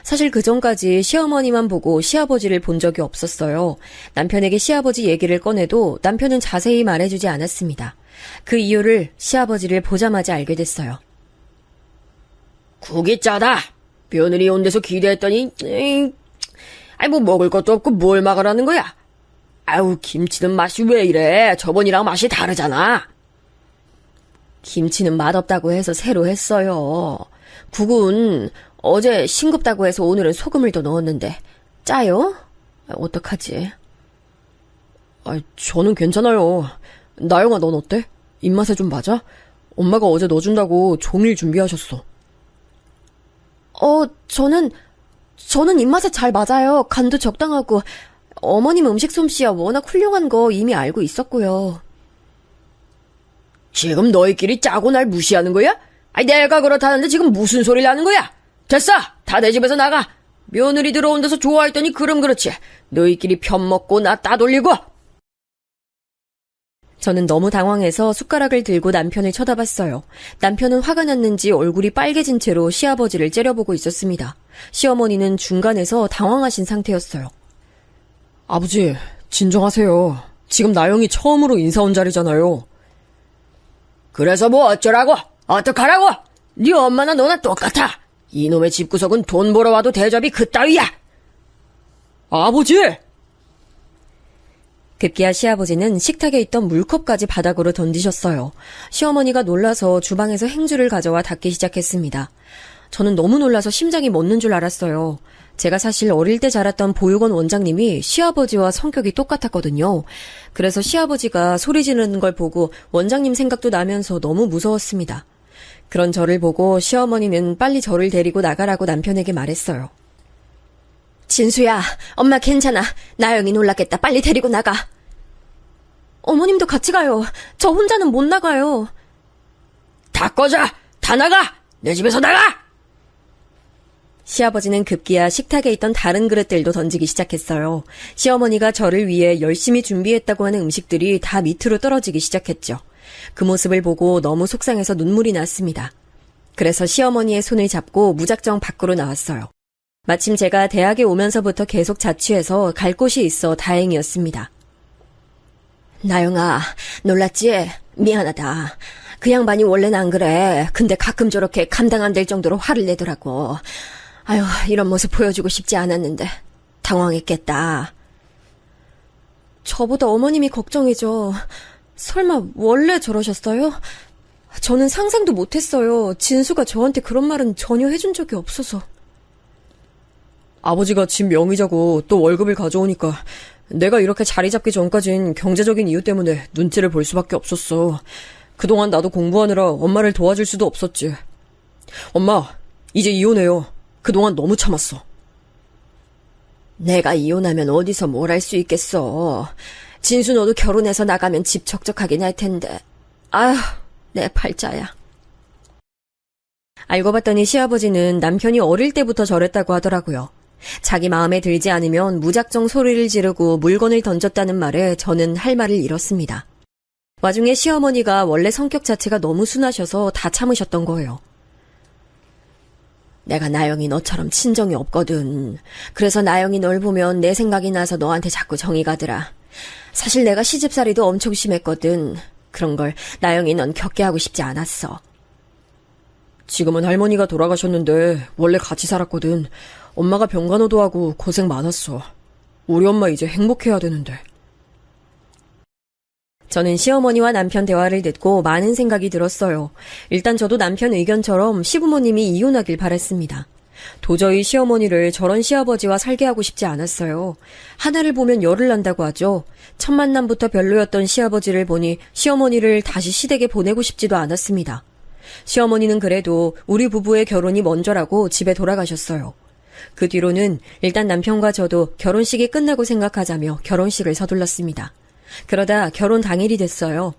B: 사실 그전까지 시어머니만 보고 시아버지를 본 적이 없었어요. 남편에게 시아버지 얘기를 꺼내도 남편은 자세히 말해주지 않았습니다. 그 이유를 시아버지를 보자마자 알게 됐어요.
D: 국이 짜다. 며느리 온 데서 기대했더니, 아이, 뭐 먹을 것도 없고 뭘 막으라는 거야? 아우, 김치는 맛이 왜 이래? 저번이랑 맛이 다르잖아.
B: 김치는 맛없다고 해서 새로 했어요. 국은 어제 싱겁다고 해서 오늘은 소금을 더 넣었는데 짜요? 어떡하지?
D: 저는 괜찮아요. 나영아, 넌 어때? 입맛에 좀 맞아? 엄마가 어제 넣어준다고 종일 준비하셨어.
B: 저는 입맛에 잘 맞아요. 간도 적당하고 어머님 음식 솜씨야 워낙 훌륭한 거 이미 알고 있었고요.
D: 지금 너희끼리 짜고 날 무시하는 거야? 아니, 내가 그렇다는데 지금 무슨 소리를 하는 거야? 됐어! 다 내 집에서 나가! 며느리 들어온 데서 좋아했더니 그럼 그렇지. 너희끼리 편먹고 나 따돌리고!
B: 저는 너무 당황해서 숟가락을 들고 남편을 쳐다봤어요. 남편은 화가 났는지 얼굴이 빨개진 채로 시아버지를 째려보고 있었습니다. 시어머니는 중간에서 당황하신 상태였어요.
D: 아버지, 진정하세요. 지금 나영이 처음으로 인사 온 자리잖아요. 그래서 뭐 어쩌라고? 어떡하라고? 네 엄마나 너나 똑같아. 이놈의 집구석은 돈 벌어 와도 대접이 그따위야. 아버지!
B: 급기야 시아버지는 식탁에 있던 물컵까지 바닥으로 던지셨어요. 시어머니가 놀라서 주방에서 행주를 가져와 닦기 시작했습니다. 저는 너무 놀라서 심장이 멎는 줄 알았어요. 제가 사실 어릴 때 자랐던 보육원 원장님이 시아버지와 성격이 똑같았거든요. 그래서 시아버지가 소리 지르는 걸 보고 원장님 생각도 나면서 너무 무서웠습니다. 그런 저를 보고 시어머니는 빨리 저를 데리고 나가라고 남편에게 말했어요. 진수야, 엄마 괜찮아. 나영이 놀랐겠다. 빨리 데리고 나가. 어머님도 같이 가요. 저 혼자는 못 나가요.
D: 다 꺼져! 다 나가! 내 집에서 나가!
B: 시아버지는 급기야 식탁에 있던 다른 그릇들도 던지기 시작했어요. 시어머니가 저를 위해 열심히 준비했다고 하는 음식들이 다 밑으로 떨어지기 시작했죠. 그 모습을 보고 너무 속상해서 눈물이 났습니다. 그래서 시어머니의 손을 잡고 무작정 밖으로 나왔어요. 마침 제가 대학에 오면서부터 계속 자취해서 갈 곳이 있어 다행이었습니다. 나영아, 놀랐지? 미안하다. 그 양반이 원래는 안 그래. 근데 가끔 저렇게 감당 안 될 정도로 화를 내더라고. 아유, 이런 모습 보여주고 싶지 않았는데 당황했겠다. 저보다 어머님이 걱정이죠. 설마 원래 저러셨어요? 저는 상상도 못했어요. 진수가 저한테 그런 말은 전혀 해준 적이 없어서.
D: 아버지가 집 명의자고 또 월급을 가져오니까 내가 이렇게 자리 잡기 전까진 경제적인 이유 때문에 눈치를 볼 수밖에 없었어. 그동안 나도 공부하느라 엄마를 도와줄 수도 없었지. 엄마, 이제 이혼해요. 그동안 너무 참았어.
B: 내가 이혼하면 어디서 뭘 할 수 있겠어. 진수 너도 결혼해서 나가면 집 적적하긴 할 텐데. 아휴, 내 팔자야. 알고 봤더니 시아버지는 남편이 어릴 때부터 저랬다고 하더라고요. 자기 마음에 들지 않으면 무작정 소리를 지르고 물건을 던졌다는 말에 저는 할 말을 잃었습니다. 와중에 시어머니가 원래 성격 자체가 너무 순하셔서 다 참으셨던 거예요. 내가 나영이 너처럼 친정이 없거든. 그래서 나영이 널 보면 내 생각이 나서 너한테 자꾸 정이 가더라. 사실 내가 시집살이도 엄청 심했거든. 그런 걸 나영이 넌 겪게 하고 싶지 않았어.
D: 지금은 할머니가 돌아가셨는데 원래 같이 살았거든. 엄마가 병간호도 고생 많았어. 우리 엄마 이제 행복해야 되는데.
B: 저는 시어머니와 남편 대화를 듣고 많은 생각이 들었어요. 일단 저도 남편 의견처럼 시부모님이 이혼하길 바랬습니다. 도저히 시어머니를 저런 시아버지와 살게 하고 싶지 않았어요. 하늘을 보면 열을 난다고 하죠. 첫 만남부터 별로였던 시아버지를 보니 시어머니를 다시 시댁에 보내고 싶지도 않았습니다. 시어머니는 그래도 우리 부부의 결혼이 먼저라고 집에 돌아가셨어요. 그 뒤로는 일단 남편과 저도 결혼식이 끝나고 생각하자며 결혼식을 서둘렀습니다. 그러다 결혼 당일이 됐어요.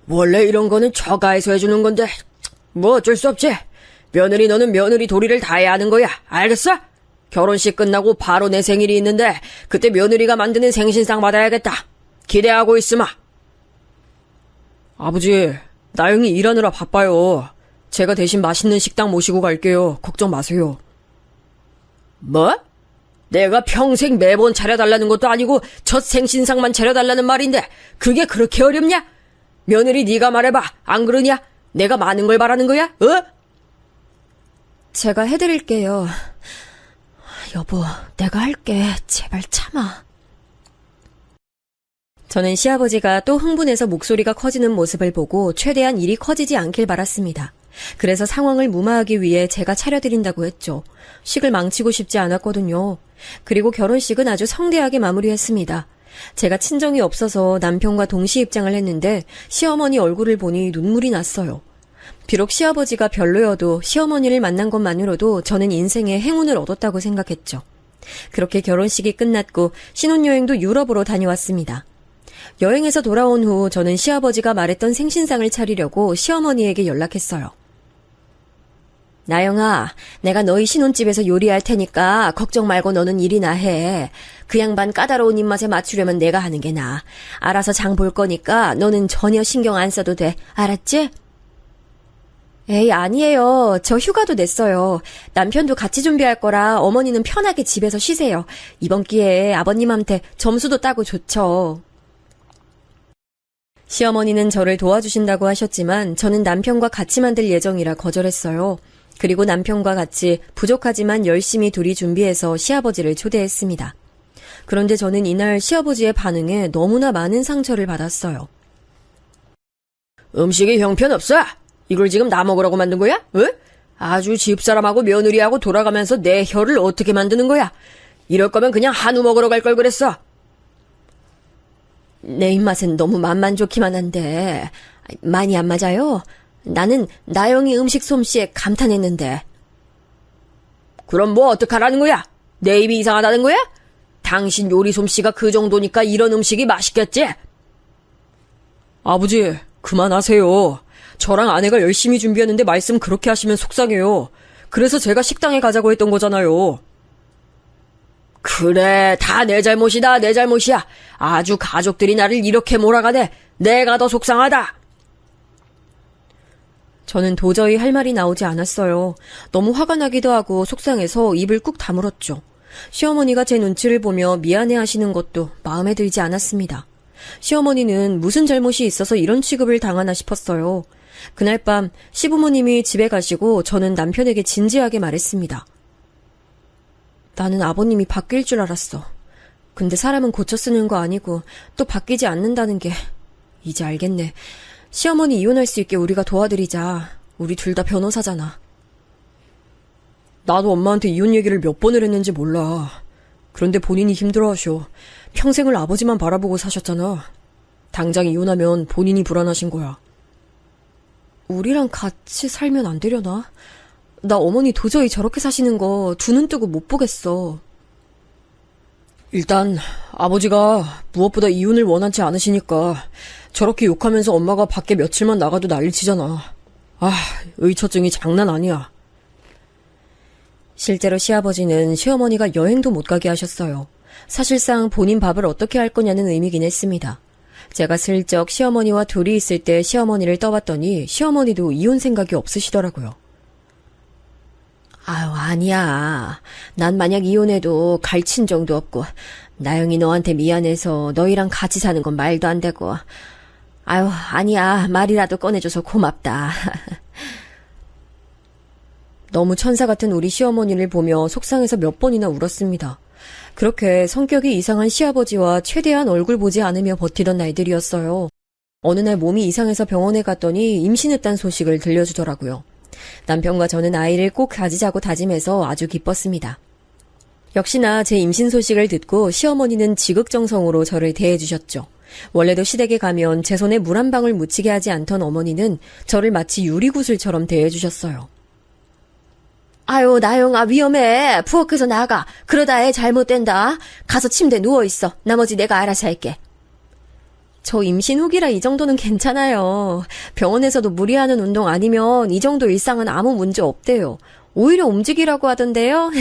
D: 원래 이런 거는 처가에서 해주는 건데 뭐 어쩔 수 없지. 며느리 너는 며느리 도리를 다해야 하는 거야. 알겠어? 결혼식 끝나고 바로 내 생일이 있는데 그때 며느리가 만드는 생신상 받아야겠다. 기대하고 있으마. 아버지, 나영이 일하느라 바빠요. 제가 대신 맛있는 식당 모시고 갈게요. 걱정 마세요. 뭐? 내가 평생 매번 차려달라는 것도 아니고 첫 생신상만 차려달라는 말인데 그게 그렇게 어렵냐? 며느리 네가 말해봐. 안 그러냐? 내가 많은 걸 바라는 거야?
B: 제가 해드릴게요. 여보, 내가 할게. 제발 참아. 저는 시아버지가 또 흥분해서 목소리가 커지는 모습을 보고 최대한 일이 커지지 않길 바랐습니다. 그래서 상황을 무마하기 위해 제가 차려드린다고 했죠. 식을 망치고 싶지 않았거든요. 그리고 결혼식은 아주 성대하게 마무리했습니다. 제가 친정이 없어서 남편과 동시 입장을 했는데 시어머니 얼굴을 보니 눈물이 났어요. 비록 시아버지가 별로여도 시어머니를 만난 것만으로도 저는 인생에 행운을 얻었다고 생각했죠. 그렇게 결혼식이 끝났고 신혼여행도 유럽으로 다녀왔습니다. 여행에서 돌아온 후 저는 시아버지가 말했던 생신상을 차리려고 시어머니에게 연락했어요. 나영아, 내가 너희 신혼집에서 요리할 테니까 걱정 말고 너는 일이나 해. 그 양반 까다로운 입맛에 맞추려면 내가 하는 게 나아. 알아서 장 볼 거니까 너는 전혀 신경 안 써도 돼. 알았지? 에이, 아니에요. 저 휴가도 냈어요. 남편도 같이 준비할 거라 어머니는 편하게 집에서 쉬세요. 이번 기회에 아버님한테 점수도 따고 좋죠. 시어머니는 저를 도와주신다고 하셨지만 저는 남편과 같이 만들 예정이라 거절했어요. 그리고 남편과 같이 부족하지만 열심히 둘이 준비해서 시아버지를 초대했습니다. 그런데 저는 이날 시아버지의 반응에 너무나 많은 상처를 받았어요.
D: 음식이 형편없어? 이걸 지금 나 먹으라고 만든 거야? 아주 집사람하고 며느리하고 돌아가면서 내 혀를 어떻게 만드는 거야? 이럴 거면 그냥 한우 먹으러 갈 걸 그랬어.
B: 내 입맛엔 너무 맛만 좋기만 한데 많이 안 맞아요. 나는 나영이 음식 솜씨에 감탄했는데.
D: 그럼 뭐 어떡하라는 거야? 내 입이 이상하다는 거야? 당신 요리 솜씨가 그 정도니까 이런 음식이 맛있겠지? 아버지, 그만하세요. 저랑 아내가 열심히 준비했는데 말씀 그렇게 하시면 속상해요. 그래서 제가 식당에 가자고 했던 거잖아요. 그래, 다 내 잘못이다, 내 잘못이야. 아주 가족들이 나를 이렇게 몰아가네. 내가 더 속상하다.
B: 저는 도저히 할 말이 나오지 않았어요. 너무 화가 나기도 하고 속상해서 입을 꾹 다물었죠. 시어머니가 제 눈치를 보며 미안해하시는 것도 마음에 들지 않았습니다. 시어머니는 무슨 잘못이 있어서 이런 취급을 당하나 싶었어요. 그날 밤 시부모님이 집에 가시고 저는 남편에게 진지하게 말했습니다. 나는 아버님이 바뀔 줄 알았어. 근데 사람은 고쳐 쓰는 거 아니고 또 바뀌지 않는다는 게 이제 알겠네. 시어머니 이혼할 수 있게 우리가 도와드리자. 우리 둘 다 변호사잖아.
D: 나도 엄마한테 이혼 얘기를 몇 번을 했는지 몰라. 그런데 본인이 힘들어하셔. 평생을 아버지만 바라보고 사셨잖아. 당장 이혼하면 본인이 불안하신 거야.
B: 우리랑 같이 살면 안 되려나? 나 어머니 도저히 저렇게 사시는 거 두 눈 뜨고 못 보겠어.
D: 일단 아버지가 무엇보다 이혼을 원하지 않으시니까 저렇게 욕하면서 엄마가 밖에 며칠만 나가도 난리치잖아. 의처증이 장난 아니야.
B: 실제로 시아버지는 시어머니가 여행도 못 가게 하셨어요. 사실상 본인 밥을 어떻게 할 거냐는 의미긴 했습니다. 제가 슬쩍 시어머니와 둘이 있을 때 시어머니를 떠봤더니 시어머니도 이혼 생각이 없으시더라고요. 아유, 아니야. 난 만약 이혼해도 갈 친정도 없고 나영이 너한테 미안해서 너희랑 같이 사는 건 말도 안 되고. 아유, 아니야. 말이라도 꺼내줘서 고맙다. 너무 천사 같은 우리 시어머니를 보며 속상해서 몇 번이나 울었습니다. 그렇게 성격이 이상한 시아버지와 최대한 얼굴 보지 않으며 버티던 날들이었어요. 어느 날 몸이 이상해서 병원에 갔더니 임신했다는 소식을 들려주더라고요. 남편과 저는 아이를 꼭 가지자고 다짐해서 아주 기뻤습니다. 역시나 제 임신 소식을 듣고 시어머니는 지극정성으로 저를 대해주셨죠. 원래도 시댁에 가면 제 손에 물 한 방울 묻히게 하지 않던 어머니는 저를 마치 유리구슬처럼 대해주셨어요. 아유, 나영아, 위험해. 부엌에서 나가. 그러다 애 잘못된다. 가서 침대에 누워있어. 나머지 내가 알아서 할게. 저 임신 후기라 이 정도는 괜찮아요. 병원에서도 무리하는 운동 아니면 이 정도 일상은 아무 문제 없대요. 오히려 움직이라고 하던데요.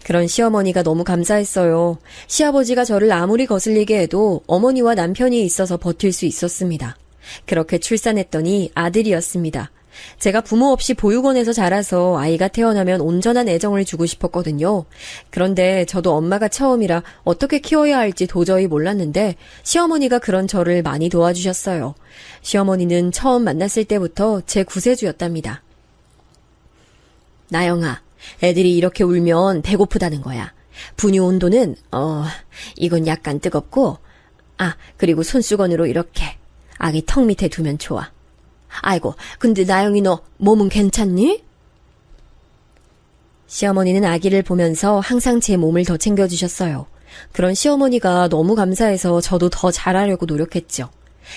B: 그런 시어머니가 너무 감사했어요. 시아버지가 저를 아무리 거슬리게 해도 어머니와 남편이 있어서 버틸 수 있었습니다. 그렇게 출산했더니 아들이었습니다. 제가 부모 없이 보육원에서 자라서 아이가 태어나면 온전한 애정을 주고 싶었거든요. 그런데 저도 엄마가 처음이라 어떻게 키워야 할지 도저히 몰랐는데 시어머니가 그런 저를 많이 도와주셨어요. 시어머니는 처음 만났을 때부터 제 구세주였답니다. 나영아, 애들이 이렇게 울면 배고프다는 거야. 분유 온도는 이건 약간 뜨겁고, 그리고 손수건으로 이렇게 아기 턱 밑에 두면 좋아. 아이고, 근데 나영이 너 몸은 괜찮니? 시어머니는 아기를 보면서 항상 제 몸을 더 챙겨주셨어요. 그런 시어머니가 너무 감사해서 저도 더 잘하려고 노력했죠.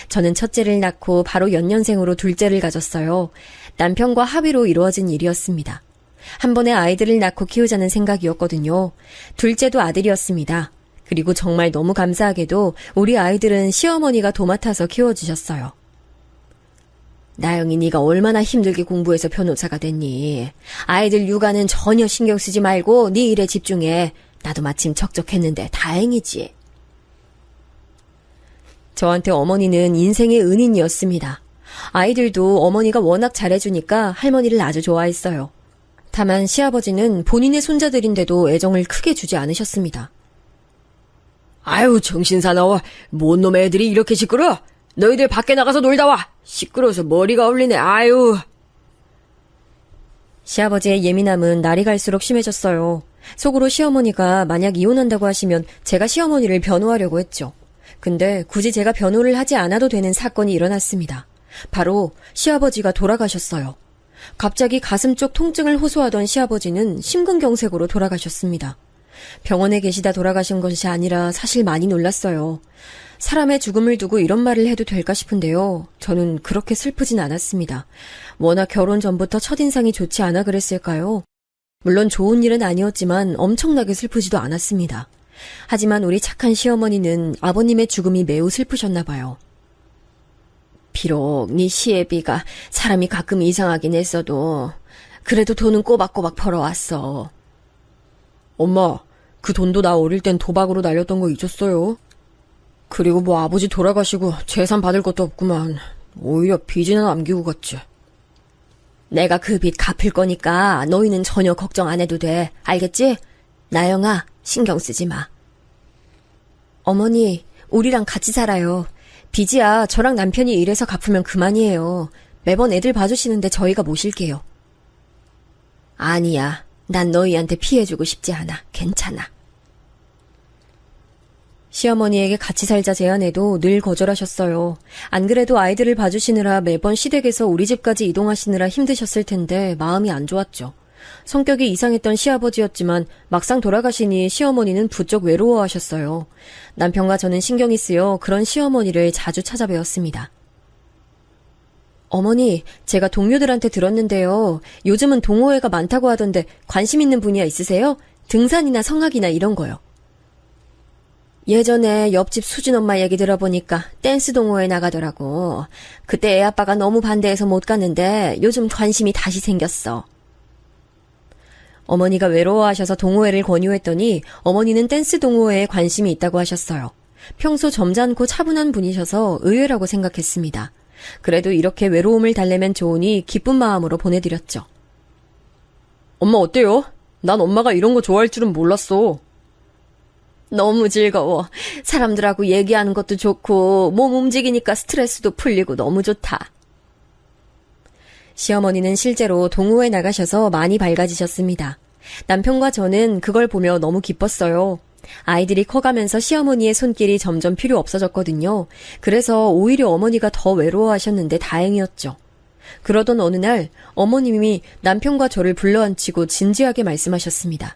B: 저는 첫째를 낳고 바로 연년생으로 둘째를 가졌어요. 남편과 합의로 이루어진 일이었습니다. 한 번에 아이들을 낳고 키우자는 생각이었거든요. 둘째도 아들이었습니다. 그리고 정말 너무 감사하게도 우리 아이들은 시어머니가 도맡아서 키워주셨어요. 나영이 네가 얼마나 힘들게 공부해서 변호사가 됐니? 아이들 육아는 전혀 신경 쓰지 말고 네 일에 집중해. 나도 마침 적적했는데 다행이지. 저한테 어머니는 인생의 은인이었습니다. 아이들도 어머니가 워낙 잘해주니까 할머니를 아주 좋아했어요. 다만 시아버지는 본인의 손자들인데도 애정을 크게 주지 않으셨습니다.
D: 아유, 정신사나워. 뭔 놈의 애들이 이렇게 시끄러? 너희들 밖에 나가서 놀다 와. 시끄러워서 머리가 울리네. 아유.
B: 시아버지의 예민함은 날이 갈수록 심해졌어요. 속으로 시어머니가 만약 이혼한다고 하시면 제가 시어머니를 변호하려고 했죠. 근데 굳이 제가 변호를 하지 않아도 되는 사건이 일어났습니다. 바로 시아버지가 돌아가셨어요. 갑자기 가슴 쪽 통증을 호소하던 시아버지는 심근경색으로 돌아가셨습니다. 병원에 계시다 돌아가신 것이 아니라 사실 많이 놀랐어요. 사람의 죽음을 두고 이런 말을 해도 될까 싶은데요. 저는 그렇게 슬프진 않았습니다. 워낙 결혼 전부터 첫인상이 좋지 않아 그랬을까요? 물론 좋은 일은 아니었지만 엄청나게 슬프지도 않았습니다. 하지만 우리 착한 시어머니는 아버님의 죽음이 매우 슬프셨나 봐요. 비록 네 시애비가 사람이 가끔 이상하긴 했어도 그래도 돈은 꼬박꼬박 벌어왔어.
D: 엄마, 그 돈도 나 어릴 땐 도박으로 날렸던 거 잊었어요? 그리고 뭐 아버지 돌아가시고 재산 받을 것도 없구만. 오히려 빚이나 남기고 갔지.
B: 내가 그 빚 갚을 거니까 너희는 전혀 걱정 안 해도 돼. 알겠지? 나영아, 신경 쓰지 마. 어머니, 우리랑 같이 살아요. 빚이야 저랑 남편이 일해서 갚으면 그만이에요. 매번 애들 봐주시는데 저희가 모실게요. 아니야. 난 너희한테 피해주고 싶지 않아. 괜찮아. 시어머니에게 같이 살자 제안해도 늘 거절하셨어요. 안 그래도 아이들을 봐주시느라 매번 시댁에서 우리 집까지 이동하시느라 힘드셨을 텐데 마음이 안 좋았죠. 성격이 이상했던 시아버지였지만 막상 돌아가시니 시어머니는 부쩍 외로워하셨어요. 남편과 저는 신경이 쓰여 그런 시어머니를 자주 찾아뵈었습니다. 어머니, 제가 동료들한테 들었는데요. 요즘은 동호회가 많다고 하던데 관심 있는 분야 있으세요? 등산이나 성악이나 이런 거요. 예전에 옆집 수진 엄마 얘기 들어보니까 댄스 동호회 나가더라고. 그때 애 아빠가 너무 반대해서 못 갔는데 요즘 관심이 다시 생겼어. 어머니가 외로워하셔서 동호회를 권유했더니 어머니는 댄스 동호회에 관심이 있다고 하셨어요. 평소 점잖고 차분한 분이셔서 의외라고 생각했습니다. 그래도 이렇게 외로움을 달래면 좋으니 기쁜 마음으로 보내드렸죠.
D: 엄마 어때요? 난 엄마가 이런 거 좋아할 줄은 몰랐어.
B: 너무 즐거워. 사람들하고 얘기하는 것도 좋고 몸 움직이니까 스트레스도 풀리고 너무 좋다. 시어머니는 실제로 동호회 나가셔서 많이 밝아지셨습니다. 남편과 저는 그걸 보며 너무 기뻤어요. 아이들이 커가면서 시어머니의 손길이 점점 필요 없어졌거든요. 그래서 오히려 어머니가 더 외로워하셨는데 다행이었죠. 그러던 어느 날 어머님이 남편과 저를 불러앉히고 진지하게 말씀하셨습니다.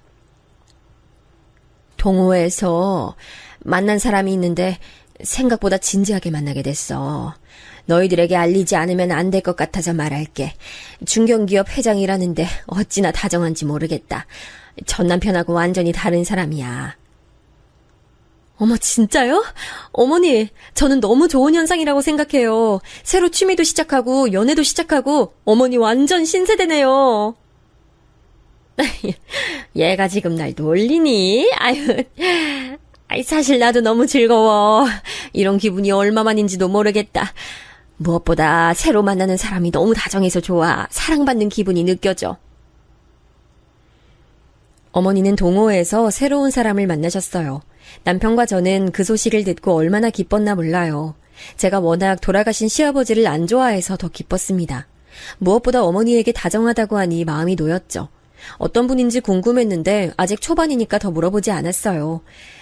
B: 동호회에서 만난 사람이 있는데 생각보다 진지하게 만나게 됐어. 너희들에게 알리지 않으면 안 될 것 같아서 말할게. 중견기업 회장이라는데 어찌나 다정한지 모르겠다. 전 남편하고 완전히 다른 사람이야. 어머, 진짜요? 어머니, 저는 너무 좋은 현상이라고 생각해요. 새로 취미도 시작하고 연애도 시작하고 어머니 완전 신세대네요. 얘가 지금 날 놀리니? 아유, 사실 나도 너무 즐거워. 이런 기분이 얼마만인지도 모르겠다. 무엇보다 새로 만나는 사람이 너무 다정해서 좋아. 사랑받는 기분이 느껴져. 어머니는 동호회에서 새로운 사람을 만나셨어요. 남편과 저는 그 소식을 듣고 얼마나 기뻤나 몰라요. 제가 워낙 돌아가신 시아버지를 안 좋아해서 더 기뻤습니다. 무엇보다 어머니에게 다정하다고 하니 마음이 놓였죠. 어떤 분인지 궁금했는데 아직 초반이니까 더 물어보지 않았어요.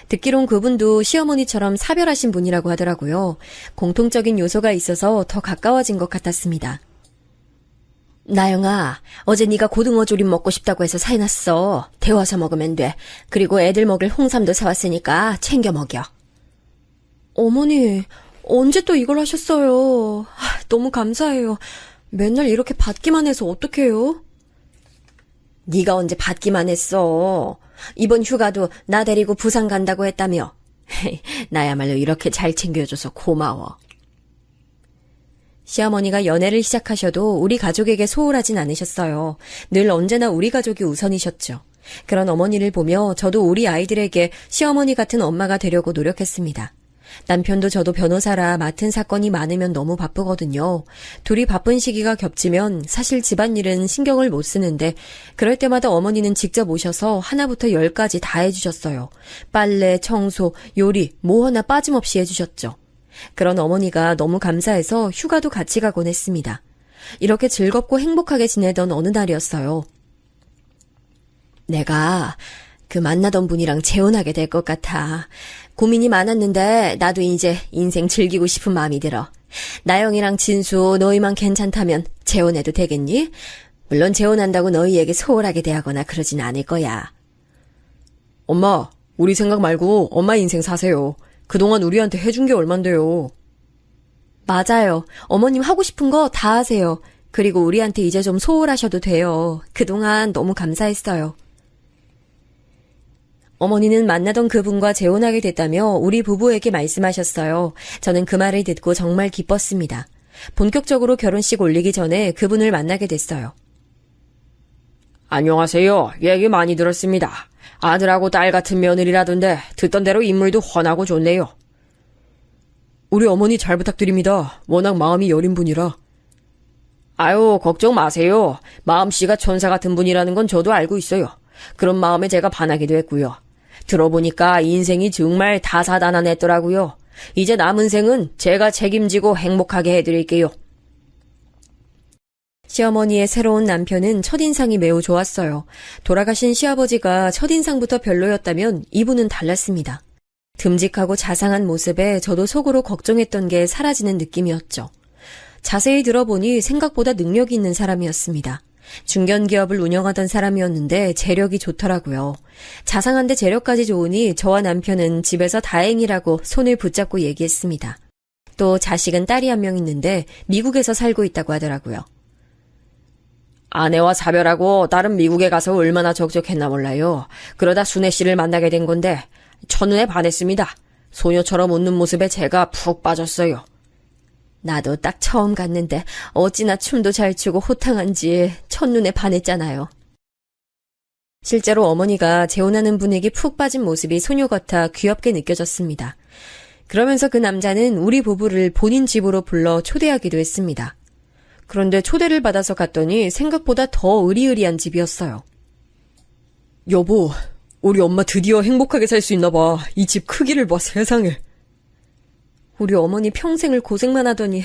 B: 듣기론 그분도 시어머니처럼 사별하신 분이라고 하더라고요. 공통적인 요소가 있어서 더 가까워진 것 같았습니다. 나영아, 어제 네가 고등어 조림 먹고 싶다고 해서 사해놨어. 데워서 먹으면 돼. 그리고 애들 먹을 홍삼도 사왔으니까 챙겨 먹여.
D: 어머니, 언제 또 이걸 하셨어요? 너무 감사해요. 맨날 이렇게 받기만 해서 어떡해요?
B: 네가 언제 받기만 했어. 이번 휴가도 나 데리고 부산 간다고 했다며. 나야말로 이렇게 잘 챙겨줘서 고마워. 시어머니가 연애를 시작하셔도 우리 가족에게 소홀하진 않으셨어요. 늘 언제나 우리 가족이 우선이셨죠. 그런 어머니를 보며 저도 우리 아이들에게 시어머니 같은 엄마가 되려고 노력했습니다. 남편도 저도 변호사라 맡은 사건이 많으면 너무 바쁘거든요. 둘이 바쁜 시기가 겹치면 사실 집안일은 신경을 못 쓰는데 그럴 때마다 어머니는 직접 오셔서 하나부터 10까지 다 해주셨어요. 빨래, 청소, 요리 뭐 하나 빠짐없이 해주셨죠. 그런 어머니가 너무 감사해서 휴가도 같이 가곤 했습니다. 이렇게 즐겁고 행복하게 지내던 어느 날이었어요. 내가 그 만나던 분이랑 재혼하게 될 것 같아. 고민이 많았는데 나도 이제 인생 즐기고 싶은 마음이 들어. 나영이랑 진수 너희만 괜찮다면 재혼해도 되겠니? 물론 재혼한다고 너희에게 소홀하게 대하거나 그러진 않을 거야.
D: 엄마, 우리 생각 말고 엄마 인생 사세요. 그동안 우리한테 해준 게 얼만데요.
B: 맞아요. 어머님 하고 싶은 거 다 하세요. 그리고 우리한테 이제 좀 소홀하셔도 돼요. 그동안 너무 감사했어요. 어머니는 만나던 그분과 재혼하게 됐다며 우리 부부에게 말씀하셨어요. 저는 그 말을 듣고 정말 기뻤습니다. 본격적으로 결혼식 올리기 전에 그분을 만나게 됐어요.
D: 안녕하세요. 얘기 많이 들었습니다. 아들하고 딸 같은 며느리라던데 듣던 대로 인물도 훤하고 좋네요. 우리 어머니 잘 부탁드립니다. 워낙 마음이 여린 분이라. 아유, 걱정 마세요. 마음씨가 천사 같은 분이라는 건 저도 알고 있어요. 그런 마음에 제가 반하기도 했고요. 들어보니까 인생이 정말 다사다난했더라고요. 이제 남은 생은 제가 책임지고 행복하게 해드릴게요.
B: 시어머니의 새로운 남편은 첫인상이 매우 좋았어요. 돌아가신 시아버지가 첫인상부터 별로였다면 이분은 달랐습니다. 듬직하고 자상한 모습에 저도 속으로 걱정했던 게 사라지는 느낌이었죠. 자세히 들어보니 생각보다 능력이 있는 사람이었습니다. 중견기업을 운영하던 사람이었는데 재력이 좋더라고요. 자상한데 재력까지 좋으니 저와 남편은 집에서 다행이라고 손을 붙잡고 얘기했습니다. 또 자식은 딸이 한 명 있는데 미국에서 살고 있다고 하더라고요.
D: 아내와 사별하고 딸은 미국에 가서 얼마나 적적했나 몰라요. 그러다 순애 씨를 만나게 된 건데 첫눈에 반했습니다. 소녀처럼 웃는 모습에 제가 푹 빠졌어요.
B: 나도 딱 처음 갔는데 어찌나 춤도 잘 추고 호탕한지 첫눈에 반했잖아요. 실제로 어머니가 재혼하는 분에게 푹 빠진 모습이 소녀 같아 귀엽게 느껴졌습니다. 그러면서 그 남자는 우리 부부를 본인 집으로 불러 초대하기도 했습니다. 그런데 초대를 받아서 갔더니 생각보다 더 으리으리한 집이었어요.
D: 여보, 우리 엄마 드디어 행복하게 살 수 있나 봐. 이 집 크기를 봐, 세상에.
B: 우리 어머니 평생을 고생만 하더니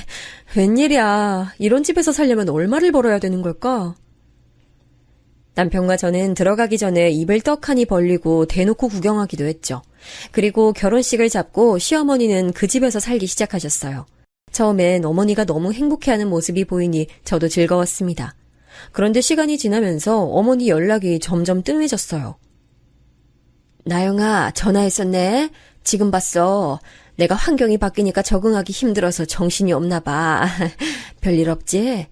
B: 웬일이야. 이런 집에서 살려면 얼마를 벌어야 되는 걸까? 남편과 저는 들어가기 전에 입을 떡하니 벌리고 대놓고 구경하기도 했죠. 그리고 결혼식을 잡고 시어머니는 그 집에서 살기 시작하셨어요. 처음엔 어머니가 너무 행복해하는 모습이 보이니 저도 즐거웠습니다. 그런데 시간이 지나면서 어머니 연락이 점점 뜸해졌어요. 나영아, 전화했었네? 지금 봤어. 내가 환경이 바뀌니까 적응하기 힘들어서 정신이 없나 봐. 별일 없지?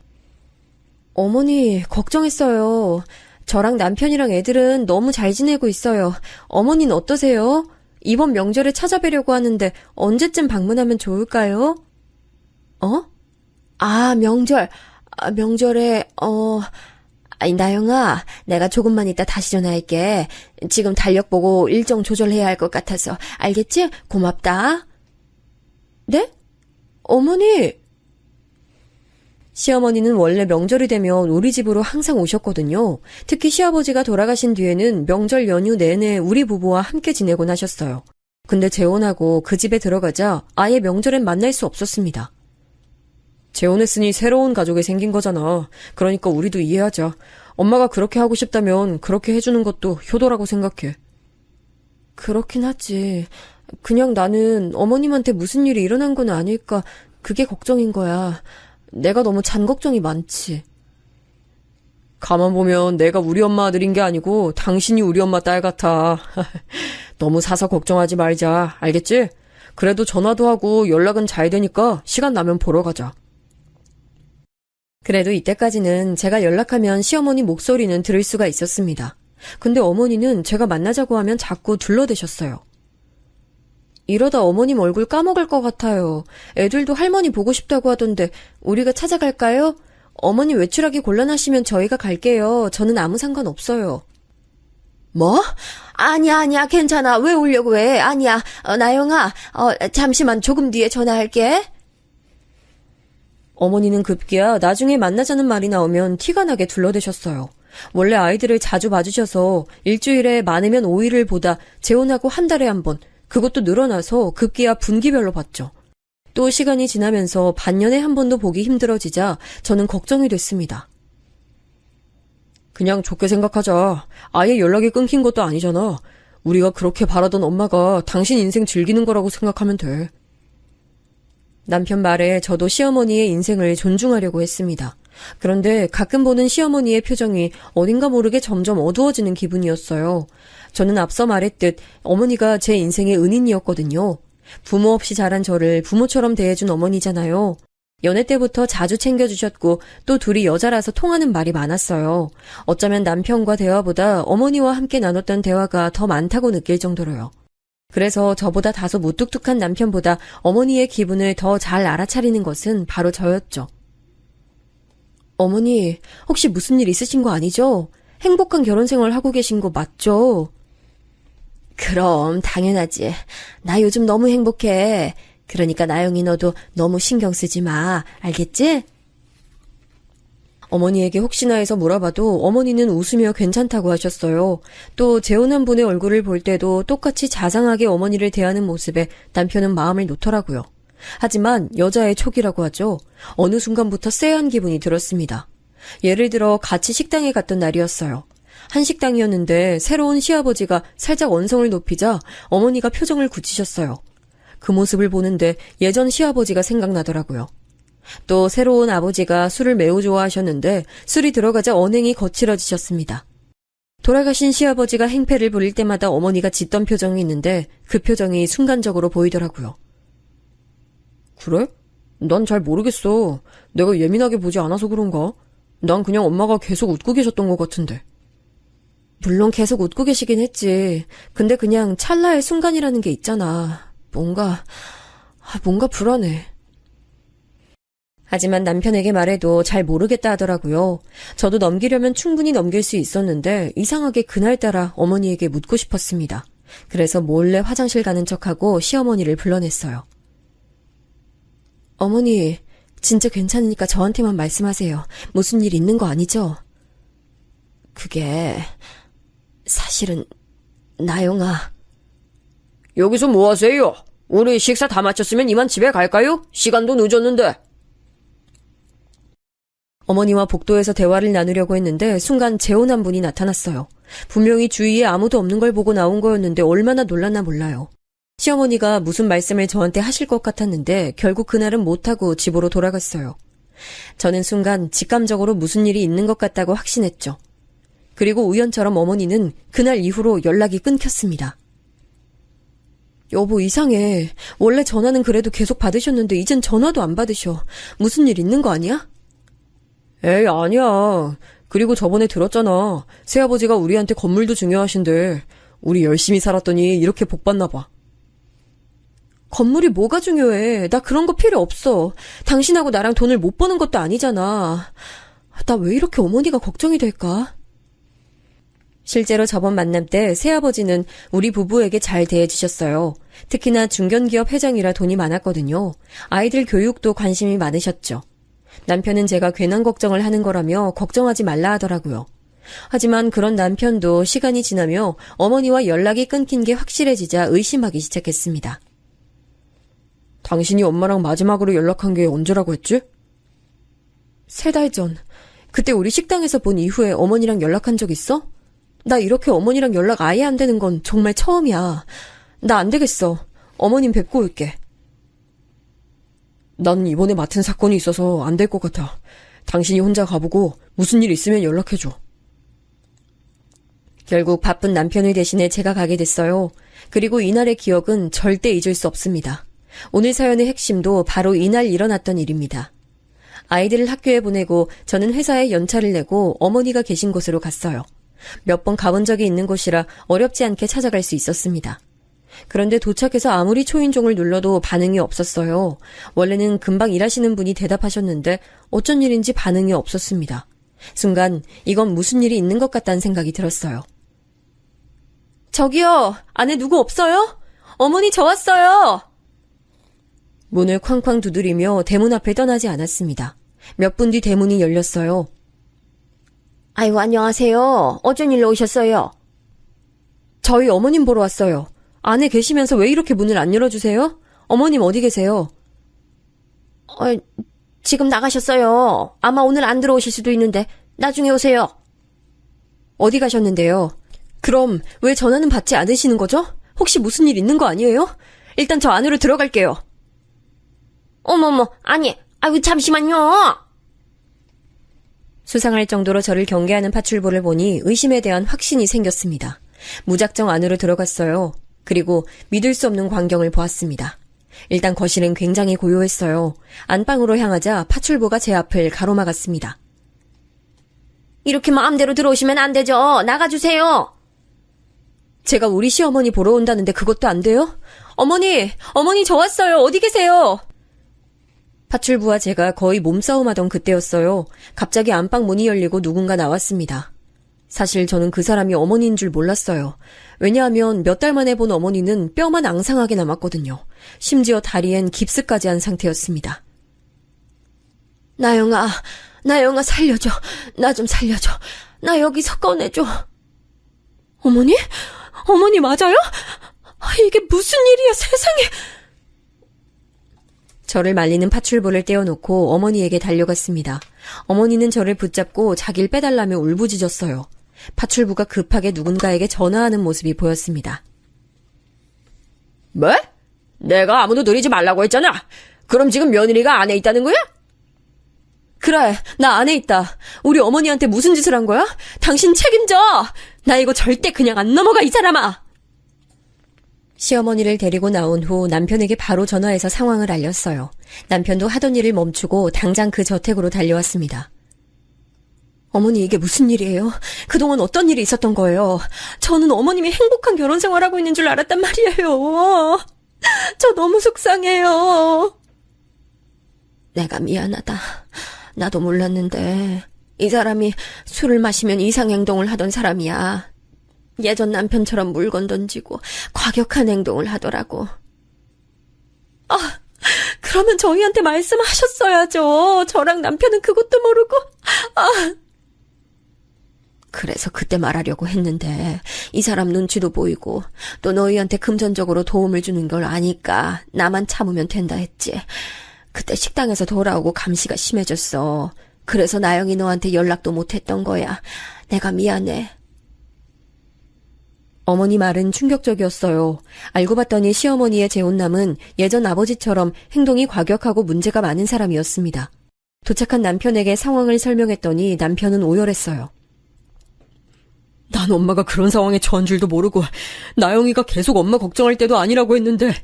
B: 어머니, 걱정했어요. 저랑 남편이랑 애들은 너무 잘 지내고 있어요. 어머니는 어떠세요? 이번 명절에 찾아뵈려고 하는데 언제쯤 방문하면 좋을까요? 명절. 명절에, 아니, 나영아, 내가 조금만 이따 다시 전화할게. 지금 달력 보고 일정 조절해야 할 것 같아서. 알겠지? 고맙다. 네? 어머니! 시어머니는 원래 명절이 되면 우리 집으로 항상 오셨거든요. 특히 시아버지가 돌아가신 뒤에는 명절 연휴 내내 우리 부부와 함께 지내곤 하셨어요. 근데 재혼하고 그 집에 들어가자 아예 명절엔 만날 수 없었습니다. 재혼했으니 새로운 가족이 생긴 거잖아. 그러니까 우리도 이해하자. 엄마가 그렇게 하고 싶다면 그렇게 해주는 것도 효도라고 생각해. 그렇긴 하지. 그냥 나는 어머님한테 무슨 일이 일어난 건 아닐까 그게 걱정인 거야. 내가 너무 잔 걱정이 많지. 가만 보면 내가 우리 엄마 아들인 게 아니고 당신이 우리 엄마 딸 같아. 너무 사서 걱정하지 말자. 알겠지? 그래도 전화도 하고 연락은 잘 되니까 시간 나면 보러 가자. 그래도 이때까지는 제가 연락하면 시어머니 목소리는 들을 수가 있었습니다. 근데 어머니는 제가 만나자고 하면 자꾸 둘러대셨어요. 이러다 어머님 얼굴 까먹을 것 같아요. 애들도 할머니 보고 싶다고 하던데 우리가 찾아갈까요? 어머니 외출하기 곤란하시면 저희가 갈게요. 저는 아무 상관 없어요. 뭐? 아니야, 괜찮아. 왜 오려고 해? 아니야. 나영아, 잠시만 조금 뒤에 전화할게. 어머니는 급기야 나중에 만나자는 말이 나오면 티가 나게 둘러대셨어요. 원래 아이들을 자주 봐주셔서 일주일에 많으면 5일을 보다 재혼하고 한 달에 한 번, 그것도 늘어나서 급기야 분기별로 봤죠. 또 시간이 지나면서 반년에 한 번도 보기 힘들어지자 저는 걱정이 됐습니다. 그냥 좋게 생각하자. 아예 연락이 끊긴 것도 아니잖아. 우리가 그렇게 바라던 엄마가 당신 인생 즐기는 거라고 생각하면 돼. 남편 말에 저도 시어머니의 인생을 존중하려고 했습니다. 그런데 가끔 보는 시어머니의 표정이 어딘가 모르게 점점 어두워지는 기분이었어요. 저는 앞서 말했듯 어머니가 제 인생의 은인이었거든요. 부모 없이 자란 저를 부모처럼 대해준 어머니잖아요. 연애 때부터 자주 챙겨주셨고 또 둘이 여자라서 통하는 말이 많았어요. 어쩌면 남편과 대화보다 어머니와 함께 나눴던 대화가 더 많다고 느낄 정도로요. 그래서 저보다 다소 무뚝뚝한 남편보다 어머니의 기분을 더 잘 알아차리는 것은 바로 저였죠. 어머니, 혹시 무슨 일 있으신 거 아니죠? 행복한 결혼 생활 하고 계신 거 맞죠? 그럼 당연하지. 나 요즘 너무 행복해. 그러니까 나영이 너도 너무 신경 쓰지 마. 알겠지? 어머니에게 혹시나 해서 물어봐도 어머니는 웃으며 괜찮다고 하셨어요. 또 재혼한 분의 얼굴을 볼 때도 똑같이 자상하게 어머니를 대하는 모습에 남편은 마음을 놓더라고요. 하지만 여자의 촉이라고 하죠. 어느 순간부터 쎄한 기분이 들었습니다. 예를 들어 같이 식당에 갔던 날이었어요. 한식당이었는데 새로운 시아버지가 살짝 언성을 높이자 어머니가 표정을 굳히셨어요. 그 모습을 보는데 예전 시아버지가 생각나더라고요. 또 새로운 아버지가 술을 매우 좋아하셨는데 술이 들어가자 언행이 거칠어지셨습니다. 돌아가신 시아버지가 행패를 부릴 때마다 어머니가 짓던 표정이 있는데 그 표정이 순간적으로 보이더라고요. 그래? 난 잘 모르겠어. 내가 예민하게 보지 않아서 그런가? 난 그냥 엄마가 계속 웃고 계셨던 것 같은데. 물론 계속 웃고 계시긴 했지. 근데 그냥 찰나의 순간이라는 게 있잖아. 뭔가 불안해. 하지만 남편에게 말해도 잘 모르겠다 하더라고요. 저도 넘기려면 충분히 넘길 수 있었는데 이상하게 그날따라 어머니에게 묻고 싶었습니다. 그래서 몰래 화장실 가는 척하고 시어머니를 불러냈어요. 어머니, 진짜 괜찮으니까 저한테만 말씀하세요. 무슨 일 있는 거 아니죠? 그게 사실은 나영아.
D: 여기서 뭐 하세요? 우리 식사 다 마쳤으면 이만 집에 갈까요? 시간도 늦었는데.
B: 어머니와 복도에서 대화를 나누려고 했는데 순간 재혼한 분이 나타났어요. 분명히 주위에 아무도 없는 걸 보고 나온 거였는데 얼마나 놀랐나 몰라요. 시어머니가 무슨 말씀을 저한테 하실 것 같았는데 결국 그날은 못하고 집으로 돌아갔어요. 저는 순간 직감적으로 무슨 일이 있는 것 같다고 확신했죠. 그리고 우연처럼 어머니는 그날 이후로 연락이 끊겼습니다. 여보, 이상해. 원래 전화는 그래도 계속 받으셨는데 이젠 전화도 안 받으셔. 무슨 일 있는 거 아니야?
D: 에이, 아니야. 그리고 저번에 들었잖아. 새아버지가 우리한테 건물도 중요하신데 우리 열심히 살았더니 이렇게 복 받나 봐.
B: 건물이 뭐가 중요해. 나 그런 거 필요 없어. 당신하고 나랑 돈을 못 버는 것도 아니잖아. 나 왜 이렇게 어머니가 걱정이 될까? 실제로 저번 만남 때 새아버지는 우리 부부에게 잘 대해주셨어요. 특히나 중견기업 회장이라 돈이 많았거든요. 아이들 교육도 관심이 많으셨죠. 남편은 제가 괜한 걱정을 하는 거라며 걱정하지 말라 하더라고요. 하지만 그런 남편도 시간이 지나며 어머니와 연락이 끊긴 게 확실해지자 의심하기 시작했습니다.
D: 당신이 엄마랑 마지막으로 연락한 게 언제라고 했지?
B: 3달 전. 그때 우리 식당에서 본 이후에 어머니랑 연락한 적 있어? 나 이렇게 어머니랑 연락 아예 안 되는 건 정말 처음이야. 나 안 되겠어. 어머님 뵙고 올게.
D: 난 이번에 맡은 사건이 있어서 안 될 것 같아. 당신이 혼자 가보고 무슨 일 있으면 연락해줘.
B: 결국 바쁜 남편을 대신해 제가 가게 됐어요. 그리고 이날의 기억은 절대 잊을 수 없습니다. 오늘 사연의 핵심도 바로 이날 일어났던 일입니다. 아이들을 학교에 보내고 저는 회사에 연차를 내고 어머니가 계신 곳으로 갔어요. 몇 번 가본 적이 있는 곳이라 어렵지 않게 찾아갈 수 있었습니다. 그런데 도착해서 아무리 초인종을 눌러도 반응이 없었어요. 원래는 금방 일하시는 분이 대답하셨는데 어쩐 일인지 반응이 없었습니다. 순간 이건 무슨 일이 있는 것 같다는 생각이 들었어요. 저기요, 안에 누구 없어요? 어머니 저 왔어요. 문을 쾅쾅 두드리며 대문 앞에 떠나지 않았습니다. 몇 분 뒤 대문이 열렸어요. 아이고, 안녕하세요. 어쩐 일로 오셨어요? 저희 어머님 보러 왔어요. 안에 계시면서 왜 이렇게 문을 안 열어주세요? 어머님 어디 계세요? 지금 나가셨어요. 아마 오늘 안 들어오실 수도 있는데 나중에 오세요. 어디 가셨는데요? 그럼 왜 전화는 받지 않으시는 거죠? 혹시 무슨 일 있는 거 아니에요? 일단 저 안으로 들어갈게요.
C: 어머머, 아니, 아이고, 잠시만요.
B: 수상할 정도로 저를 경계하는 파출보를 보니 의심에 대한 확신이 생겼습니다. 무작정 안으로 들어갔어요. 그리고 믿을 수 없는 광경을 보았습니다. 일단 거실은 굉장히 고요했어요. 안방으로 향하자 파출보가 제 앞을 가로막았습니다.
C: 이렇게 마음대로 들어오시면 안 되죠. 나가주세요.
B: 제가 우리 시어머니 보러 온다는데 그것도 안 돼요? 어머니 저 왔어요. 어디 계세요? 파출부와 제가 거의 몸싸움하던 그때였어요. 갑자기 안방 문이 열리고 누군가 나왔습니다. 사실 저는 그 사람이 어머니인 줄 몰랐어요. 왜냐하면 몇 달 만에 본 어머니는 뼈만 앙상하게 남았거든요. 심지어 다리엔 깁스까지 한 상태였습니다. 나영아 살려줘. 나 좀 살려줘. 나 여기서 꺼내줘. 어머니? 어머니 맞아요? 이게 무슨 일이야, 세상에. 저를 말리는 파출보를 떼어놓고 어머니에게 달려갔습니다. 어머니는 저를 붙잡고 자기를 빼달라며 울부짖었어요. 파출부가 급하게 누군가에게 전화하는 모습이 보였습니다.
D: 뭐? 내가 아무도 노리지 말라고 했잖아. 그럼 지금 며느리가 안에 있다는 거야?
B: 그래, 나 안에 있다. 우리 어머니한테 무슨 짓을 한 거야? 당신 책임져! 나 이거 절대 그냥 안 넘어가, 이 사람아! 시어머니를 데리고 나온 후 남편에게 바로 전화해서 상황을 알렸어요. 남편도 하던 일을 멈추고 당장 그 저택으로 달려왔습니다. 어머니, 이게 무슨 일이에요? 그동안 어떤 일이 있었던 거예요? 저는 어머님이 행복한 결혼 생활하고 있는 줄 알았단 말이에요. 저 너무 속상해요. 내가 미안하다. 나도 몰랐는데 이 사람이 술을 마시면 이상행동을 하던 사람이야. 예전 남편처럼 물건 던지고 과격한 행동을 하더라고. 그러면 저희한테 말씀하셨어야죠. 저랑 남편은 그것도 모르고. 그래서 그때 말하려고 했는데 이 사람 눈치도 보이고 또 너희한테 금전적으로 도움을 주는 걸 아니까 나만 참으면 된다 했지. 그때 식당에서 돌아오고 감시가 심해졌어. 그래서 나영이 너한테 연락도 못했던 거야. 내가 미안해. 어머니 말은 충격적이었어요. 알고 봤더니 시어머니의 재혼남은 예전 아버지처럼 행동이 과격하고 문제가 많은 사람이었습니다. 도착한 남편에게 상황을 설명했더니 남편은 오열했어요.
D: 난 엄마가 그런 상황에 처한 줄도 모르고 나영이가 계속 엄마 걱정할 때도 아니라고 했는데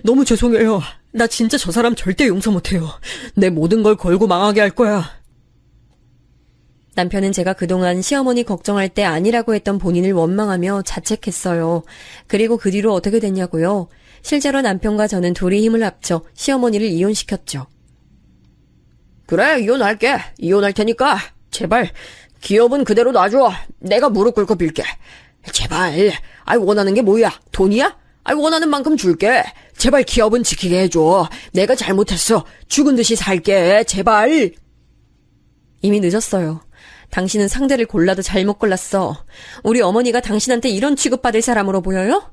D: 너무 죄송해요. 나 진짜 저 사람 절대 용서 못해요. 내 모든 걸 걸고 망하게 할 거야.
B: 남편은 제가 그동안 시어머니 걱정할 때 아니라고 했던 본인을 원망하며 자책했어요. 그리고 그 뒤로 어떻게 됐냐고요? 실제로 남편과 저는 둘이 힘을 합쳐 시어머니를 이혼시켰죠.
D: 그래, 이혼할게. 이혼할 테니까 제발 기업은 그대로 놔줘. 내가 무릎 꿇고 빌게. 제발. 원하는 게 뭐야? 돈이야? 원하는 만큼 줄게. 제발 기업은 지키게 해줘. 내가 잘못했어. 죽은 듯이 살게. 제발.
B: 이미 늦었어요. 당신은 상대를 골라도 잘못 골랐어. 우리 어머니가 당신한테 이런 취급받을 사람으로 보여요?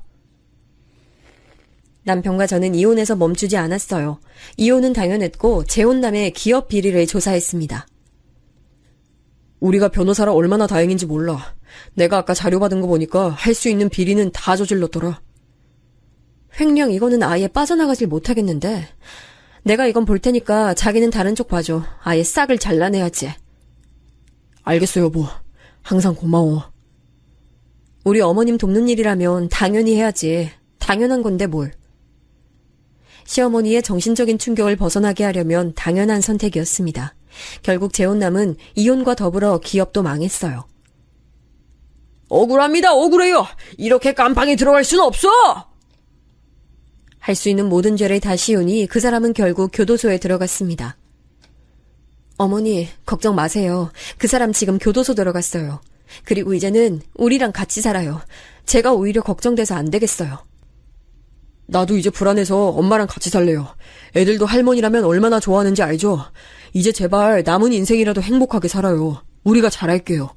B: 남편과 저는 이혼해서 멈추지 않았어요. 이혼은 당연했고 재혼남의 기업 비리를 조사했습니다.
D: 우리가 변호사라 얼마나 다행인지 몰라. 내가 아까 자료 받은 거 보니까 할 수 있는 비리는 다 저질렀더라.
B: 횡령 이거는 아예 빠져나가질 못하겠는데. 내가 이건 볼 테니까 자기는 다른 쪽 봐줘. 아예 싹을 잘라내야지.
D: 알겠어, 여보. 항상 고마워.
B: 우리 어머님 돕는 일이라면 당연히 해야지. 당연한 건데 뭘. 시어머니의 정신적인 충격을 벗어나게 하려면 당연한 선택이었습니다. 결국 재혼남은 이혼과 더불어 기업도 망했어요.
D: 억울합니다, 억울해요. 이렇게 깜빵에 들어갈 수는 없어.
B: 할 수 있는 모든 죄를 다 씌우니 그 사람은 결국 교도소에 들어갔습니다. 어머니, 걱정 마세요. 그 사람 지금 교도소 들어갔어요. 그리고 이제는 우리랑 같이 살아요. 제가 오히려 걱정돼서 안 되겠어요.
D: 나도 이제 불안해서 엄마랑 같이 살래요. 애들도 할머니라면 얼마나 좋아하는지 알죠? 이제 제발 남은 인생이라도 행복하게 살아요. 우리가 잘할게요.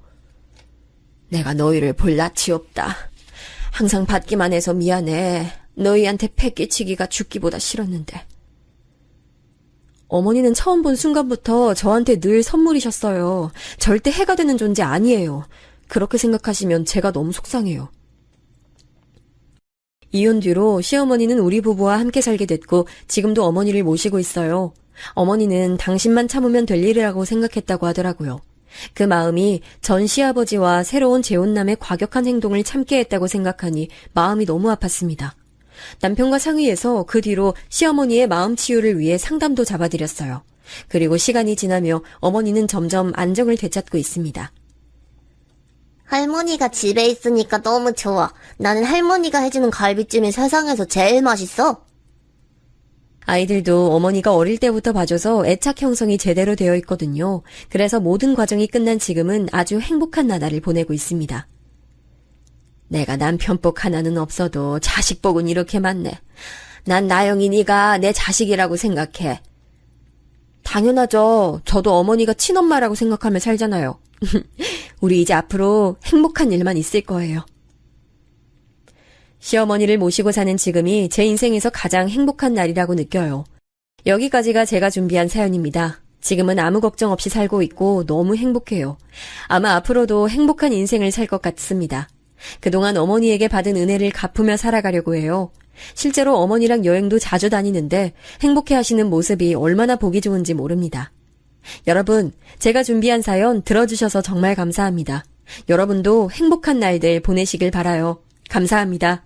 B: 내가 너희를 볼 낯이 없다. 항상 받기만 해서 미안해. 너희한테 패 끼치기가 죽기보다 싫었는데. 어머니는 처음 본 순간부터 저한테 늘 선물이셨어요. 절대 해가 되는 존재 아니에요. 그렇게 생각하시면 제가 너무 속상해요. 이혼 뒤로 시어머니는 우리 부부와 함께 살게 됐고 지금도 어머니를 모시고 있어요. 어머니는 당신만 참으면 될 일이라고 생각했다고 하더라고요. 그 마음이 전 시아버지와 새로운 재혼남의 과격한 행동을 참게 했다고 생각하니 마음이 너무 아팠습니다. 남편과 상의해서 그 뒤로 시어머니의 마음 치유를 위해 상담도 잡아드렸어요. 그리고 시간이 지나며 어머니는 점점 안정을 되찾고 있습니다.
C: 할머니가 집에 있으니까 너무 좋아. 나는 할머니가 해주는 갈비찜이 세상에서 제일 맛있어.
B: 아이들도 어머니가 어릴 때부터 봐줘서 애착 형성이 제대로 되어 있거든요. 그래서 모든 과정이 끝난 지금은 아주 행복한 나날을 보내고 있습니다. 내가 남편복 하나는 없어도 자식복은 이렇게 많네. 난 나영이 네가 내 자식이라고 생각해. 당연하죠. 저도 어머니가 친엄마라고 생각하며 살잖아요. 우리 이제 앞으로 행복한 일만 있을 거예요. 시어머니를 모시고 사는 지금이 제 인생에서 가장 행복한 날이라고 느껴요. 여기까지가 제가 준비한 사연입니다. 지금은 아무 걱정 없이 살고 있고 너무 행복해요. 아마 앞으로도 행복한 인생을 살 것 같습니다. 그동안 어머니에게 받은 은혜를 갚으며 살아가려고 해요. 실제로 어머니랑 여행도 자주 다니는데 행복해 하시는 모습이 얼마나 보기 좋은지 모릅니다. 여러분, 제가 준비한 사연 들어주셔서 정말 감사합니다. 여러분도 행복한 날들 보내시길 바라요. 감사합니다.